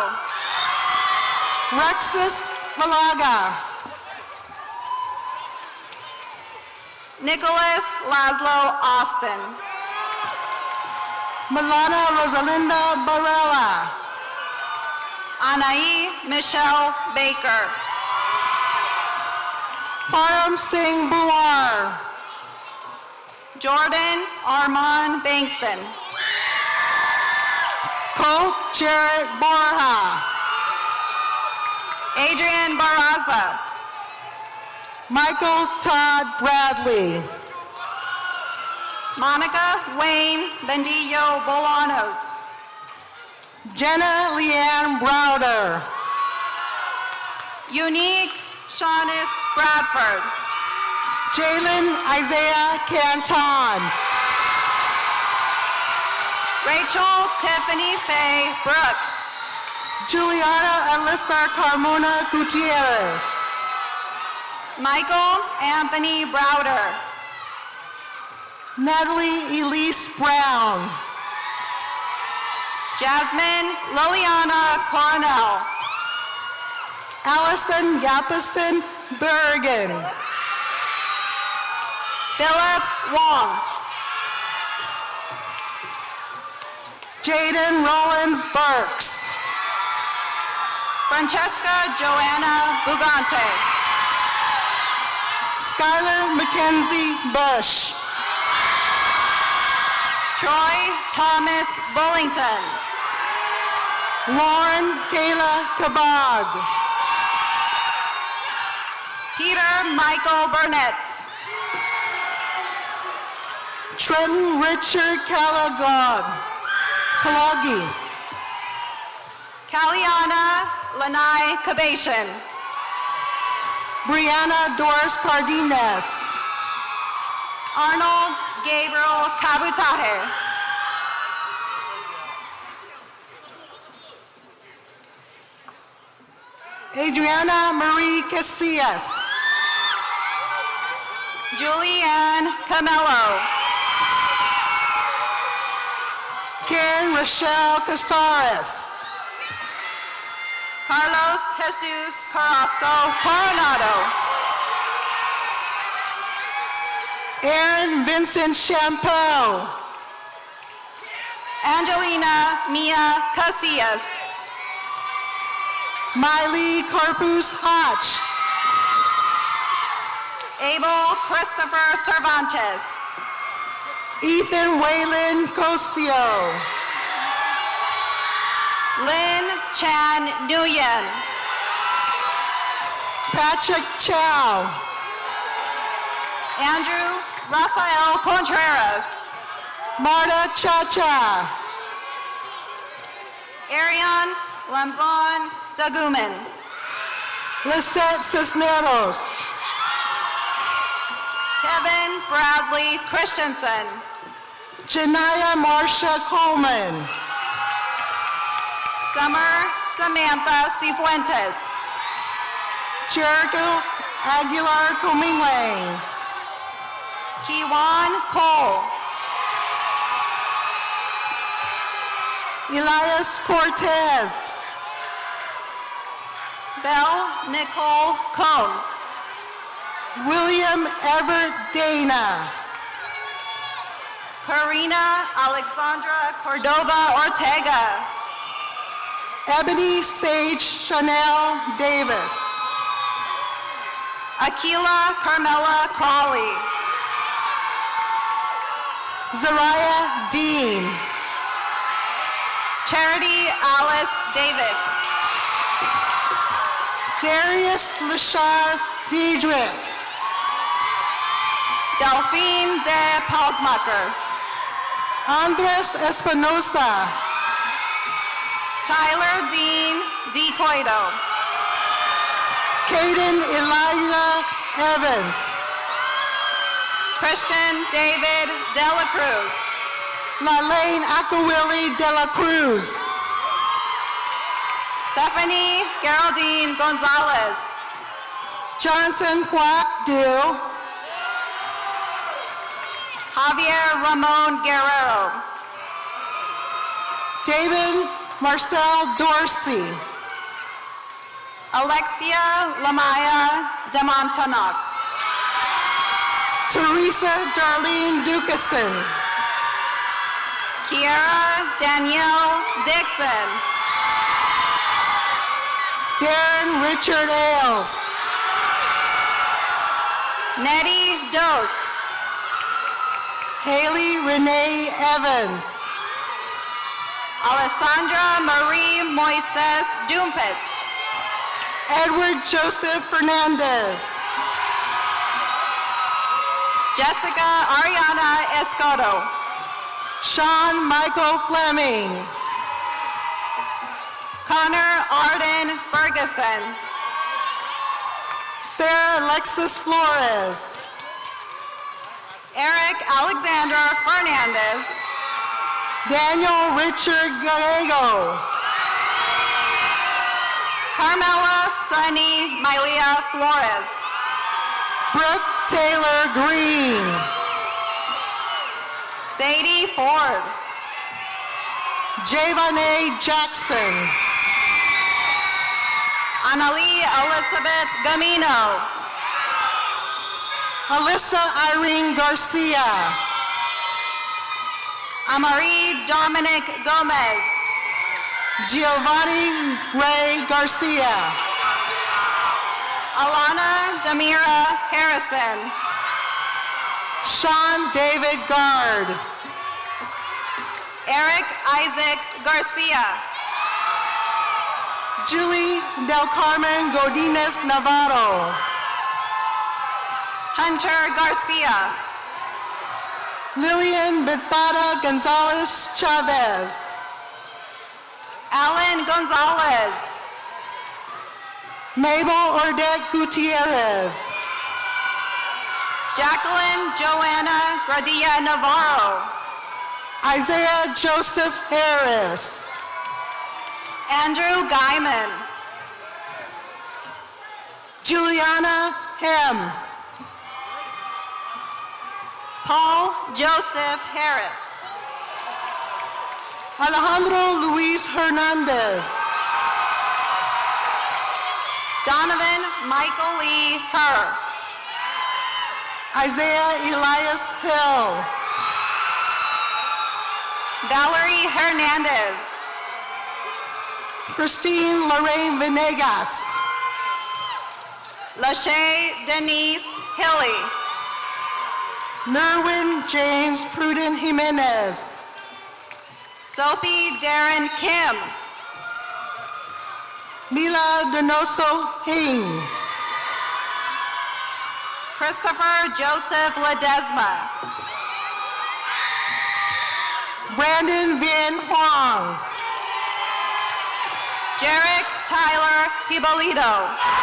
Rexus Malaga. Nicholas Laszlo Austin. Milana Rosalinda Barella. Anai Michelle Baker. Param Singh Bular. Jordan Armand Bankston. Colt Jarrett Borja. Adrian Barraza. Michael Todd Bradley. Monica Wayne Bendillo Bolanos. Jenna Leanne Browder. Unique Shaughness Bradford. Jalen Isaiah Canton. Rachel Tiffany Faye Brooks. Juliana Alyssa Carmona Gutierrez. Michael Anthony Browder. Natalie Elise Brown. Jasmine Liliana Coronel. Allison Yapison Bergen. Philip Wong. Jaden Rollins Burks. Francesca Joanna Bugante. Skylar Mackenzie Bush. Troy Thomas Bullington. Lauren Kayla Kabag. Peter Michael Burnett. Trenton Richard Kalagi. Kaliana Lanai Kabation. Brianna Doris Cardenas. Arnold Gabriel Kabutahe. Adriana Marie Casillas. Julianne Camelo. Karen Rochelle Casares. Carlos Jesus Carrasco Coronado. Aaron Vincent Champeau. Angelina Mia Casillas. Miley Corpus Hatch. Abel Christopher Cervantes. Ethan Waylon Cosio. Lynn Chan Nguyen. Patrick Chow. Andrew Rafael Contreras. Marta Cha-Cha. Ariane Lamzon Dagumen. Lisette Cisneros. Kevin Bradley Christensen. Janaya Marcia Coleman. Summer Samantha Cifuentes. Jericho Aguilar Cominglang. Kiwan Cole. Elias Cortez. Belle Nicole Combs. William Everett Dana. Karina Alexandra Cordova Ortega. Ebony Sage Chanel Davis. Akila Carmela Crawley. Zariah Dean. Charity Alice Davis. Darius Lashar Diedrich. Delphine de Palsmacher. Andres Espinosa. Tyler Dean DeCoido. Caden Elijah Evans. Christian David Dela Cruz. Lalaine Akawili de la Cruz. Stephanie Geraldine Gonzalez. Johnson Quack Du. Javier Ramon Guerrero. David Marcel Dorsey. Alexia Lamaya Demontonoc. Teresa Darlene Dukeson. Kiara Danielle Dixon. Darren Richard Ailes. Nettie Dose. Haley Renee Evans. Alessandra Marie Moises Dumpet. Edward Joseph Fernandez. Jessica Ariana Escoto. Sean Michael Fleming. Connor Arden Ferguson. Sarah Alexis Flores. Eric Alexander Fernandez. Daniel Richard Gallego. Carmela Sunny Mylia Flores. Brooke Taylor Green. Sadie Ford. Javonne Jackson. Annalie Elizabeth Gamino. Alyssa Irene Garcia. Amari Dominic Gomez. Giovanni Ray Garcia. Alana Damira Harrison. Sean David Gard. Eric Isaac Garcia. Julie Del Carmen Godinez Navarro. Hunter Garcia. Lillian Bezada Gonzalez Chavez. Alan Gonzalez. Mabel Ordette Gutierrez. Jacqueline Joanna Gradilla Navarro. Isaiah Joseph Harris. Andrew Guyman. Juliana Hem. Paul Joseph Harris. Alejandro Luis Hernandez. Donovan Michael Lee Herr. Isaiah Elias Hill. Valerie Hernandez. Christine Lorraine Venegas. Lachey Denise Hilly. Nerwin James Pruden Jimenez. Sophie Darren Kim. Mila Donoso Hing. Christopher Joseph Ledesma. Brandon Van Huang. Jarek Tyler Hibolito.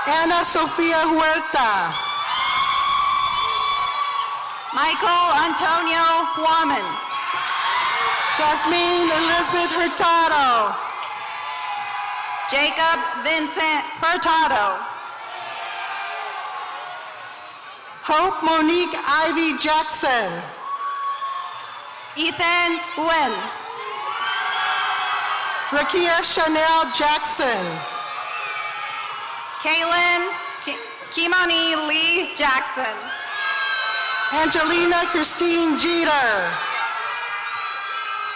Ana Sofia Huerta. Michael Antonio Huaman. Jasmine Elizabeth Hurtado. Jacob Vincent Hurtado. Hope Monique Ivy Jackson. Ethan Nguyen. Rakia Chanel Jackson. Kaylin Kimani Lee Jackson. Angelina Christine Jeter.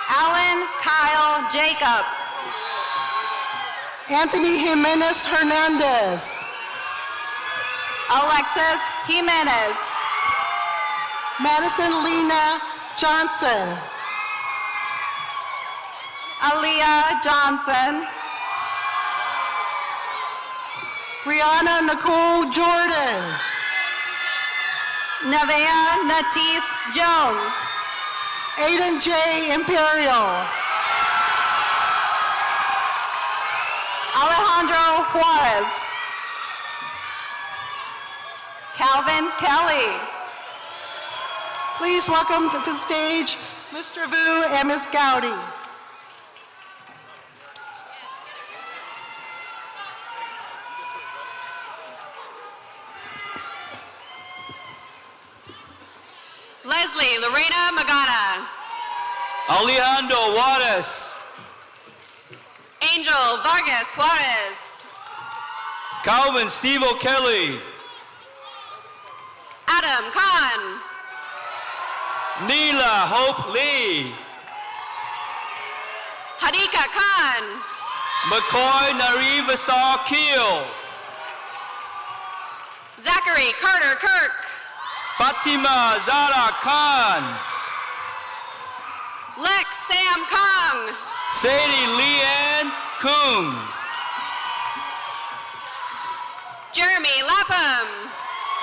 Alan Kyle Jacob. Anthony Jimenez Hernandez. Alexis Jimenez. Madison Lena Johnson. Aaliyah Johnson. Brianna Nicole Jordan. Nevaeh Natisse Jones. Aiden J. Imperial. Alejandro Juarez. Calvin Kelly. Please welcome to the stage Mr. Vu and Ms. Gowdy. Leslie Lorena Magana. Alejandro Juarez. Angel Vargas Juarez. Calvin Steve O'Kelly. Adam Khan. Neela Hope Lee. Hadika Khan. McCoy Nari Vasar Keel. Zachary Carter Kirk. Fatima Zara Khan. Lex Sam Kong. Sadie Leanne Kung. Jeremy Lapham.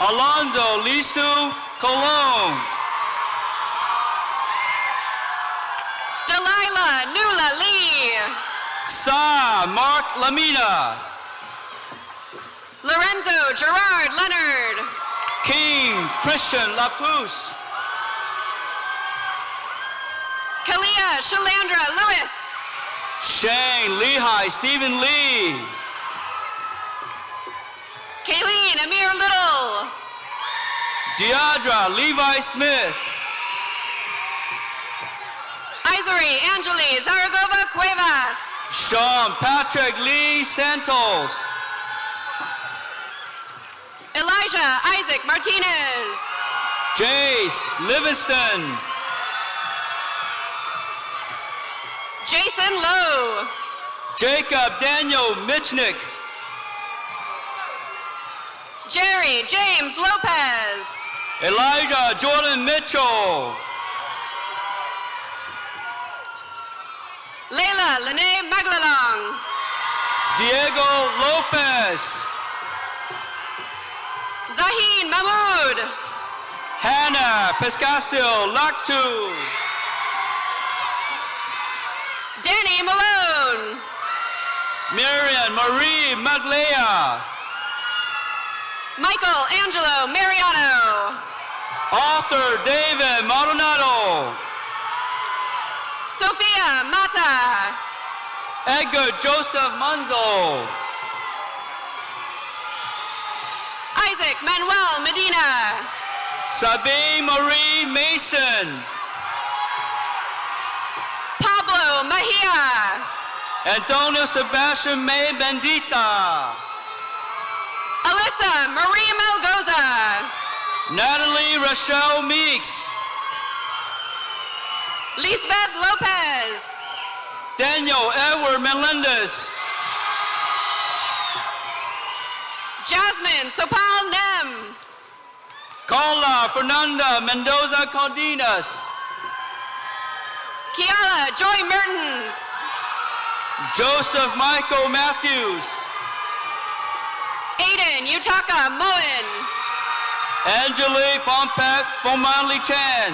Alonzo Lisu Cologne. Delilah Nula Lee. Sa Mark Lamina. Lorenzo Gerard Leonard. King Christian Lapus. Kalia Shalandra Lewis. Shane Lehigh Stephen Lee. Kayleen Amir Little. Deidra Levi Smith. Isari Angeli Zaragova Cuevas. Sean Patrick Lee Santos. Elijah Isaac Martinez. Jace Livingston. Jason Lowe. Jacob Daniel Michnick. Jerry James Lopez. Elijah Jordan Mitchell. Layla Lene Maglalong. Diego Lopez. Zahin Mahmoud. Hannah Pescasio Lactu. Danny Malone. Marian Marie Maglea. Michael Angelo Mariano. Arthur David Maldonado. Sophia Mata. Edgar Joseph Munzo. Isaac Manuel Medina. Sabine Marie Mason. Pablo Mejia. Antonio Sebastian May Bendita. Alyssa Marie Melgoza. Natalie Rochelle Meeks. Lisbeth Lopez. Daniel Edward Melendez. Jasmine Sopal Nem. Carla Fernanda Mendoza Cardenas. Kiala Joy Mertens. Joseph Michael Matthews. Aiden Utaka Moen. Angelique Fomanli Chan.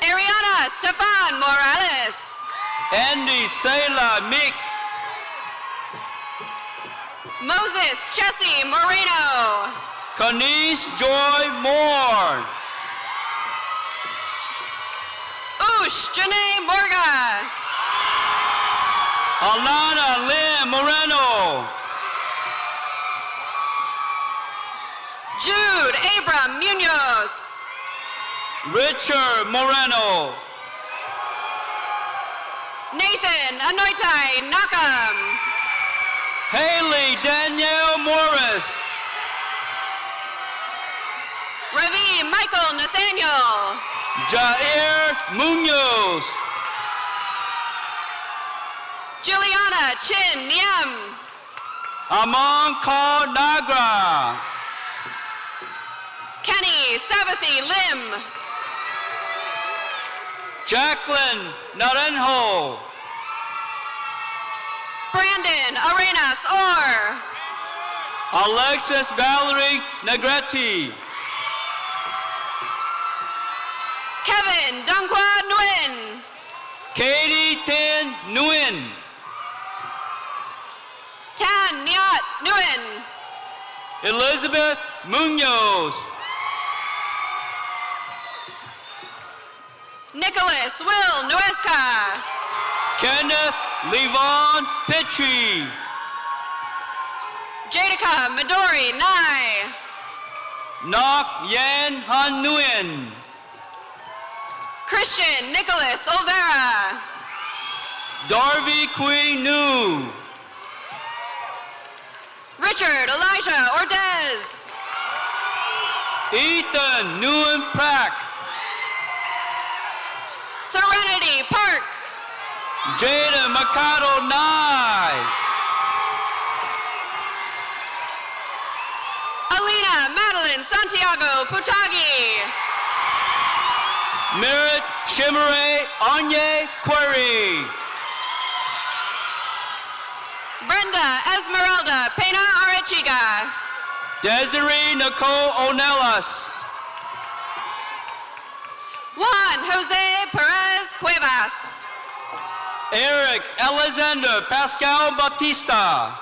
Ariana Stefan Morales. Andy Sayla Mick. Moses Chessie Moreno. Canice Joy Moore. Ush Janae Morga. Alana Lynn Moreno. Jude Abram Munoz. Richard Moreno. Nathan Anoitai Nakam. Haley Danielle Morris. Ravi Michael Nathaniel. Jair Munoz. Juliana Chin Niem. Amon Kar Nagra. Kenny Sabathy Lim. Jacqueline Narenjo. Brandon Arenas Orr. Alexis Valerie Negretti. Kevin Dongqua Nguyen. Katie Tin Nguyen. Tan Nyat Nguyen. Elizabeth Munoz. Nicholas Will Nuesca. Kenneth Levon Petrie. Jadica Midori Nai. Nok Yan Han Nguyen. Christian Nicholas Olvera. Darby Queen Nu. Richard Elijah Ordez. Ethan Nguyen Prack. Serenity Park. Jada Mikado Nye. Alina Madeline Santiago Putagi. Merritt Shimere Anye Query. Brenda Esmeralda Pena Arechiga. Desiree Nicole Onelas. Juan Jose Perez Cuevas. Eric Alexander Pascal Bautista.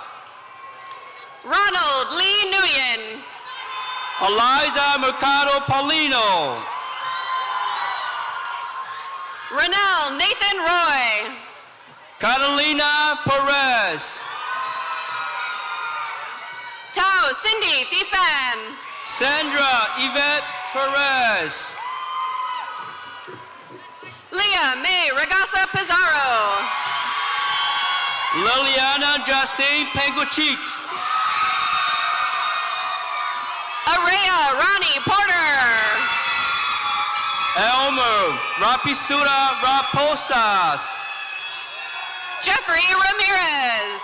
Ronald Lee Nguyen. Eliza Mercado Paulino. Renel Nathan Roy. Catalina Perez. Tao Cindy Thifan. Sandra Yvette Perez. Leah May Regasa Pizarro. Liliana Justine Penguchit. Araya Ronnie Porter. Elmer Rapisura Raposas. Jeffrey Ramirez.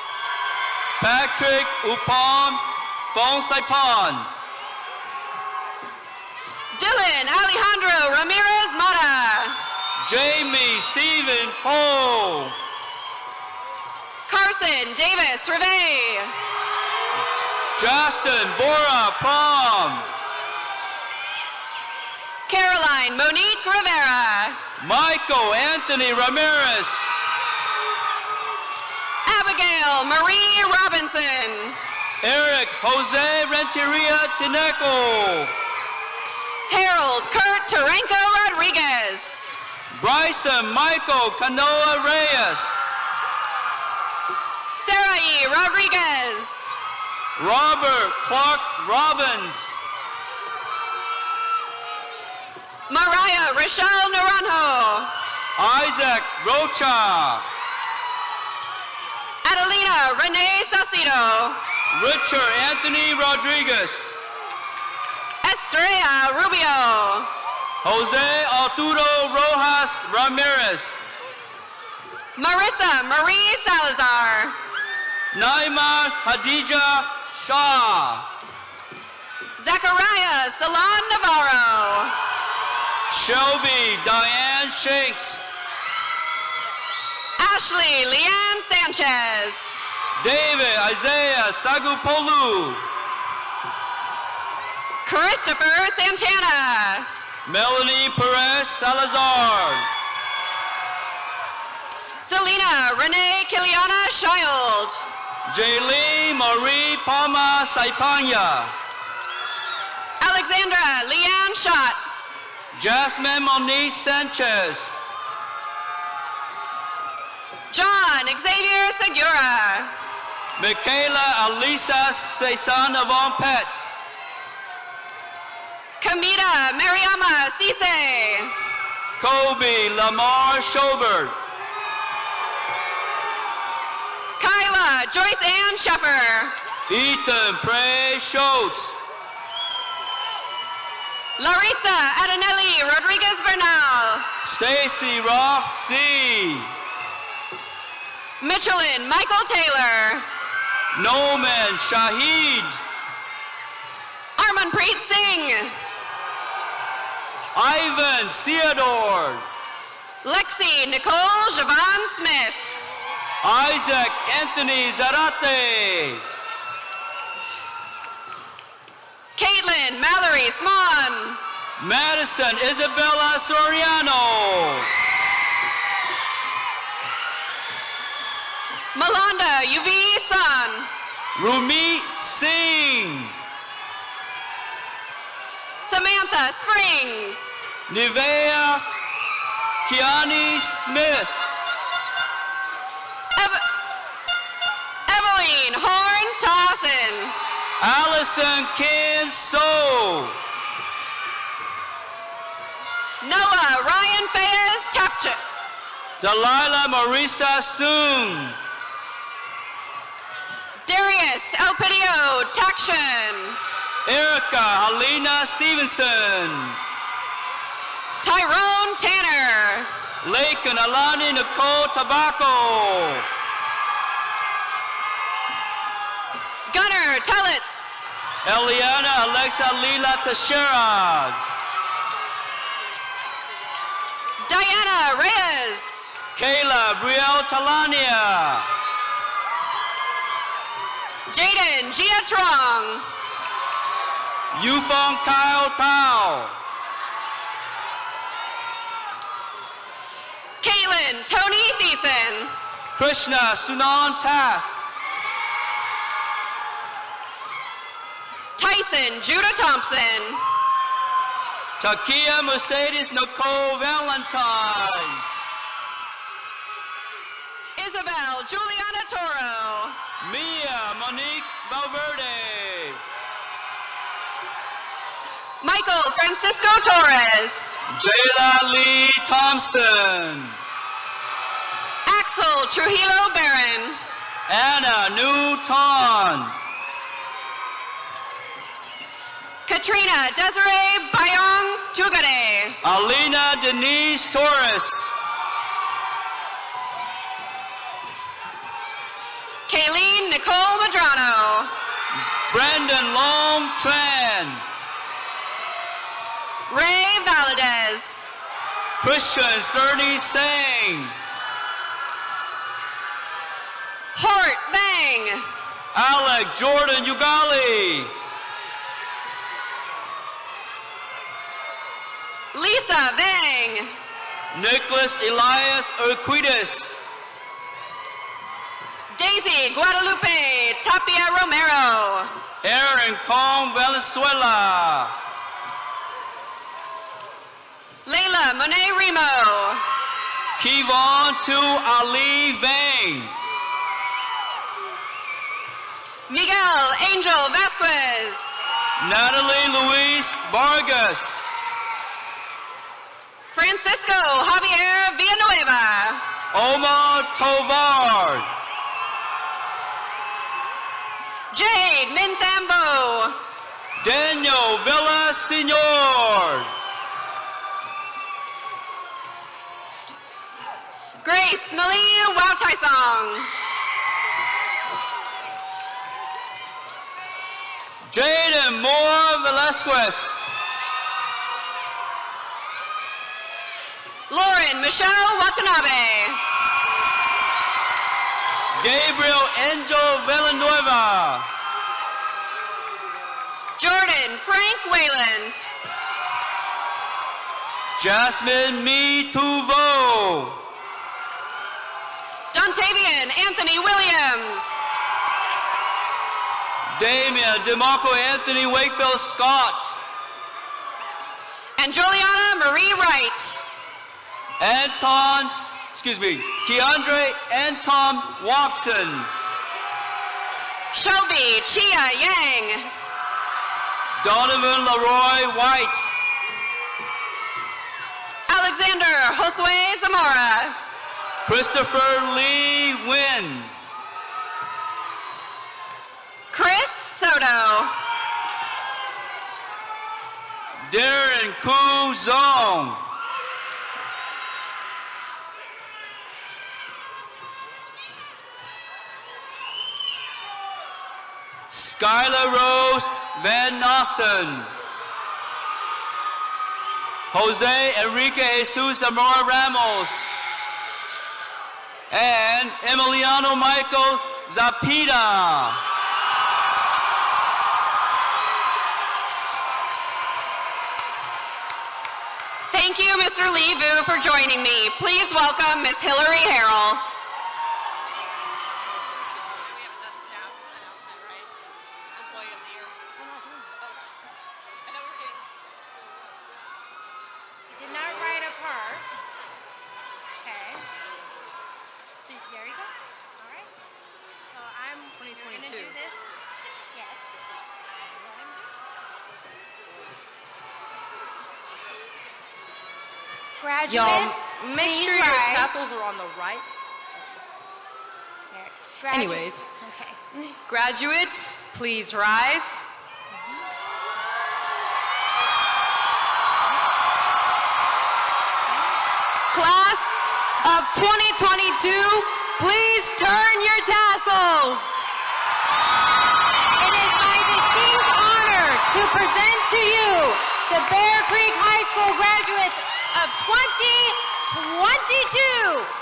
Patrick Upon Fonsaipan. Dylan Alejandro Ramirez Mata. Jamie Stephen Ho. Carson Davis Reve. Justin Bora Prom. Caroline Monique Rivera. Michael Anthony Ramirez. Abigail Marie Robinson. Eric Jose Renteria Tineco. Harold Kurt Taranco Rodriguez. Bryson Michael Canoa Reyes. Sarai Rodriguez. Robert Clark Robbins. Mariah Rochelle Naranjo. Isaac Rocha. Adelina Renee Saucedo. Richard Anthony Rodriguez. Estrella Rubio. Jose Arturo Rojas Ramirez. Marissa Marie Salazar. Naima Hadija Shah. Zachariah Salon Navarro. Shelby Diane Shanks. Ashley Leanne Sanchez. David Isaiah Sagupolu. Christopher Santana. Melanie Perez Salazar. Selena Renee Kiliana Child. Jaylee Marie Palma Saipanya. Alexandra Leanne Schott. Jasmine Monique Sanchez. John Xavier Segura. Michaela Alyssa Cezanne Avon Pet. Kamita Mariama Cisse. Kobe Lamar Schobert. Kyla Joyce Ann Sheffer. Ethan Prey Schultz. Laritza Adanelli Rodriguez Bernal. Stacy Roth C. Michelin Michael Taylor. Noman Shahid. Armanpreet Singh. Ivan Theodore. Lexi Nicole Javon Smith. Isaac Anthony Zarate. Caitlin Mallory Swan. Madison Isabella Soriano. Malanda Yuvi Sun. Rumi Singh. Samantha Springs. Nivea Kiani Smith. Eveline Horn Dawson. Allison Kim So. Noah Ryan Fayez Tapchuk. Delilah Marisa Soon. Darius Elpidio Takshan. Erica Helena Stevenson. Tyrone Tanner. Lake and Alani Nicole Tobacco. Gunnar Tellitz. Eliana Alexa Lila Teixeira. Diana Reyes. Kayla Brielle Talania. Jaden Gia Trong. Yufeng Kyle Tao. Caitlin Tony Thiessen. Krishna Sunan Tath. Tyson Judah Thompson. Takia Mercedes Nicole Valentine. Isabel Juliana Toro. Mia Monique Valverde. Michael Francisco Torres. Jayla Lee Thompson. Axel Trujillo Barron. Anna Newton. Katrina Desiree Bayong Tugade. Alina Denise Torres. Kayleen Nicole Madrano. Brandon Long Tran. Ray Valadez. Christian Sturdy Singh. Hort Bang. Alec Jordan Ugali. Lisa Vang. Nicholas Elias Urquidez. Daisy Guadalupe Tapia Romero. Aaron Kong Valenzuela. Layla Monet Remo. Kevon Tu Ali Vang. Miguel Angel Vasquez. Natalie Luis Vargas. Francisco Javier Villanueva. Omar Tovar. Jade Minthambo. Daniel Villaseñor. Grace Malie Wautai-song. Jaden Moore Velasquez. Lauren Michelle Watanabe. Gabriel Angel Villanueva. Jordan Frank Wayland. Jasmine Me Tuvo. Dontavian Anthony Williams. Damien DeMarco Anthony Wakefield Scott. And Juliana Marie Wright. Keandre Anton Watson. Shelby Chia Yang. Donovan Leroy White. Alexander Josue Zamora. Christopher Lee Wynn. Chris Soto. Darren Koo Zong. Skylar Rose Van Nosten. Jose Enrique Jesus Zamora Ramos. And Emiliano Michael Zapita. Thank you, Mr. Lee Vu, for joining me. Please welcome Miss Hillary Harrell. Did not write a part. Okay. So there you go. All right. So I'm 2022. Gonna do this. Yes. Graduates, Y'all, make please sure your rise. tassels are on the right. There. Anyways. Okay. Graduates, please rise. Class of 2022, please turn your tassels. It is my distinct honor to present to you the Bear Creek High School graduates of 2022.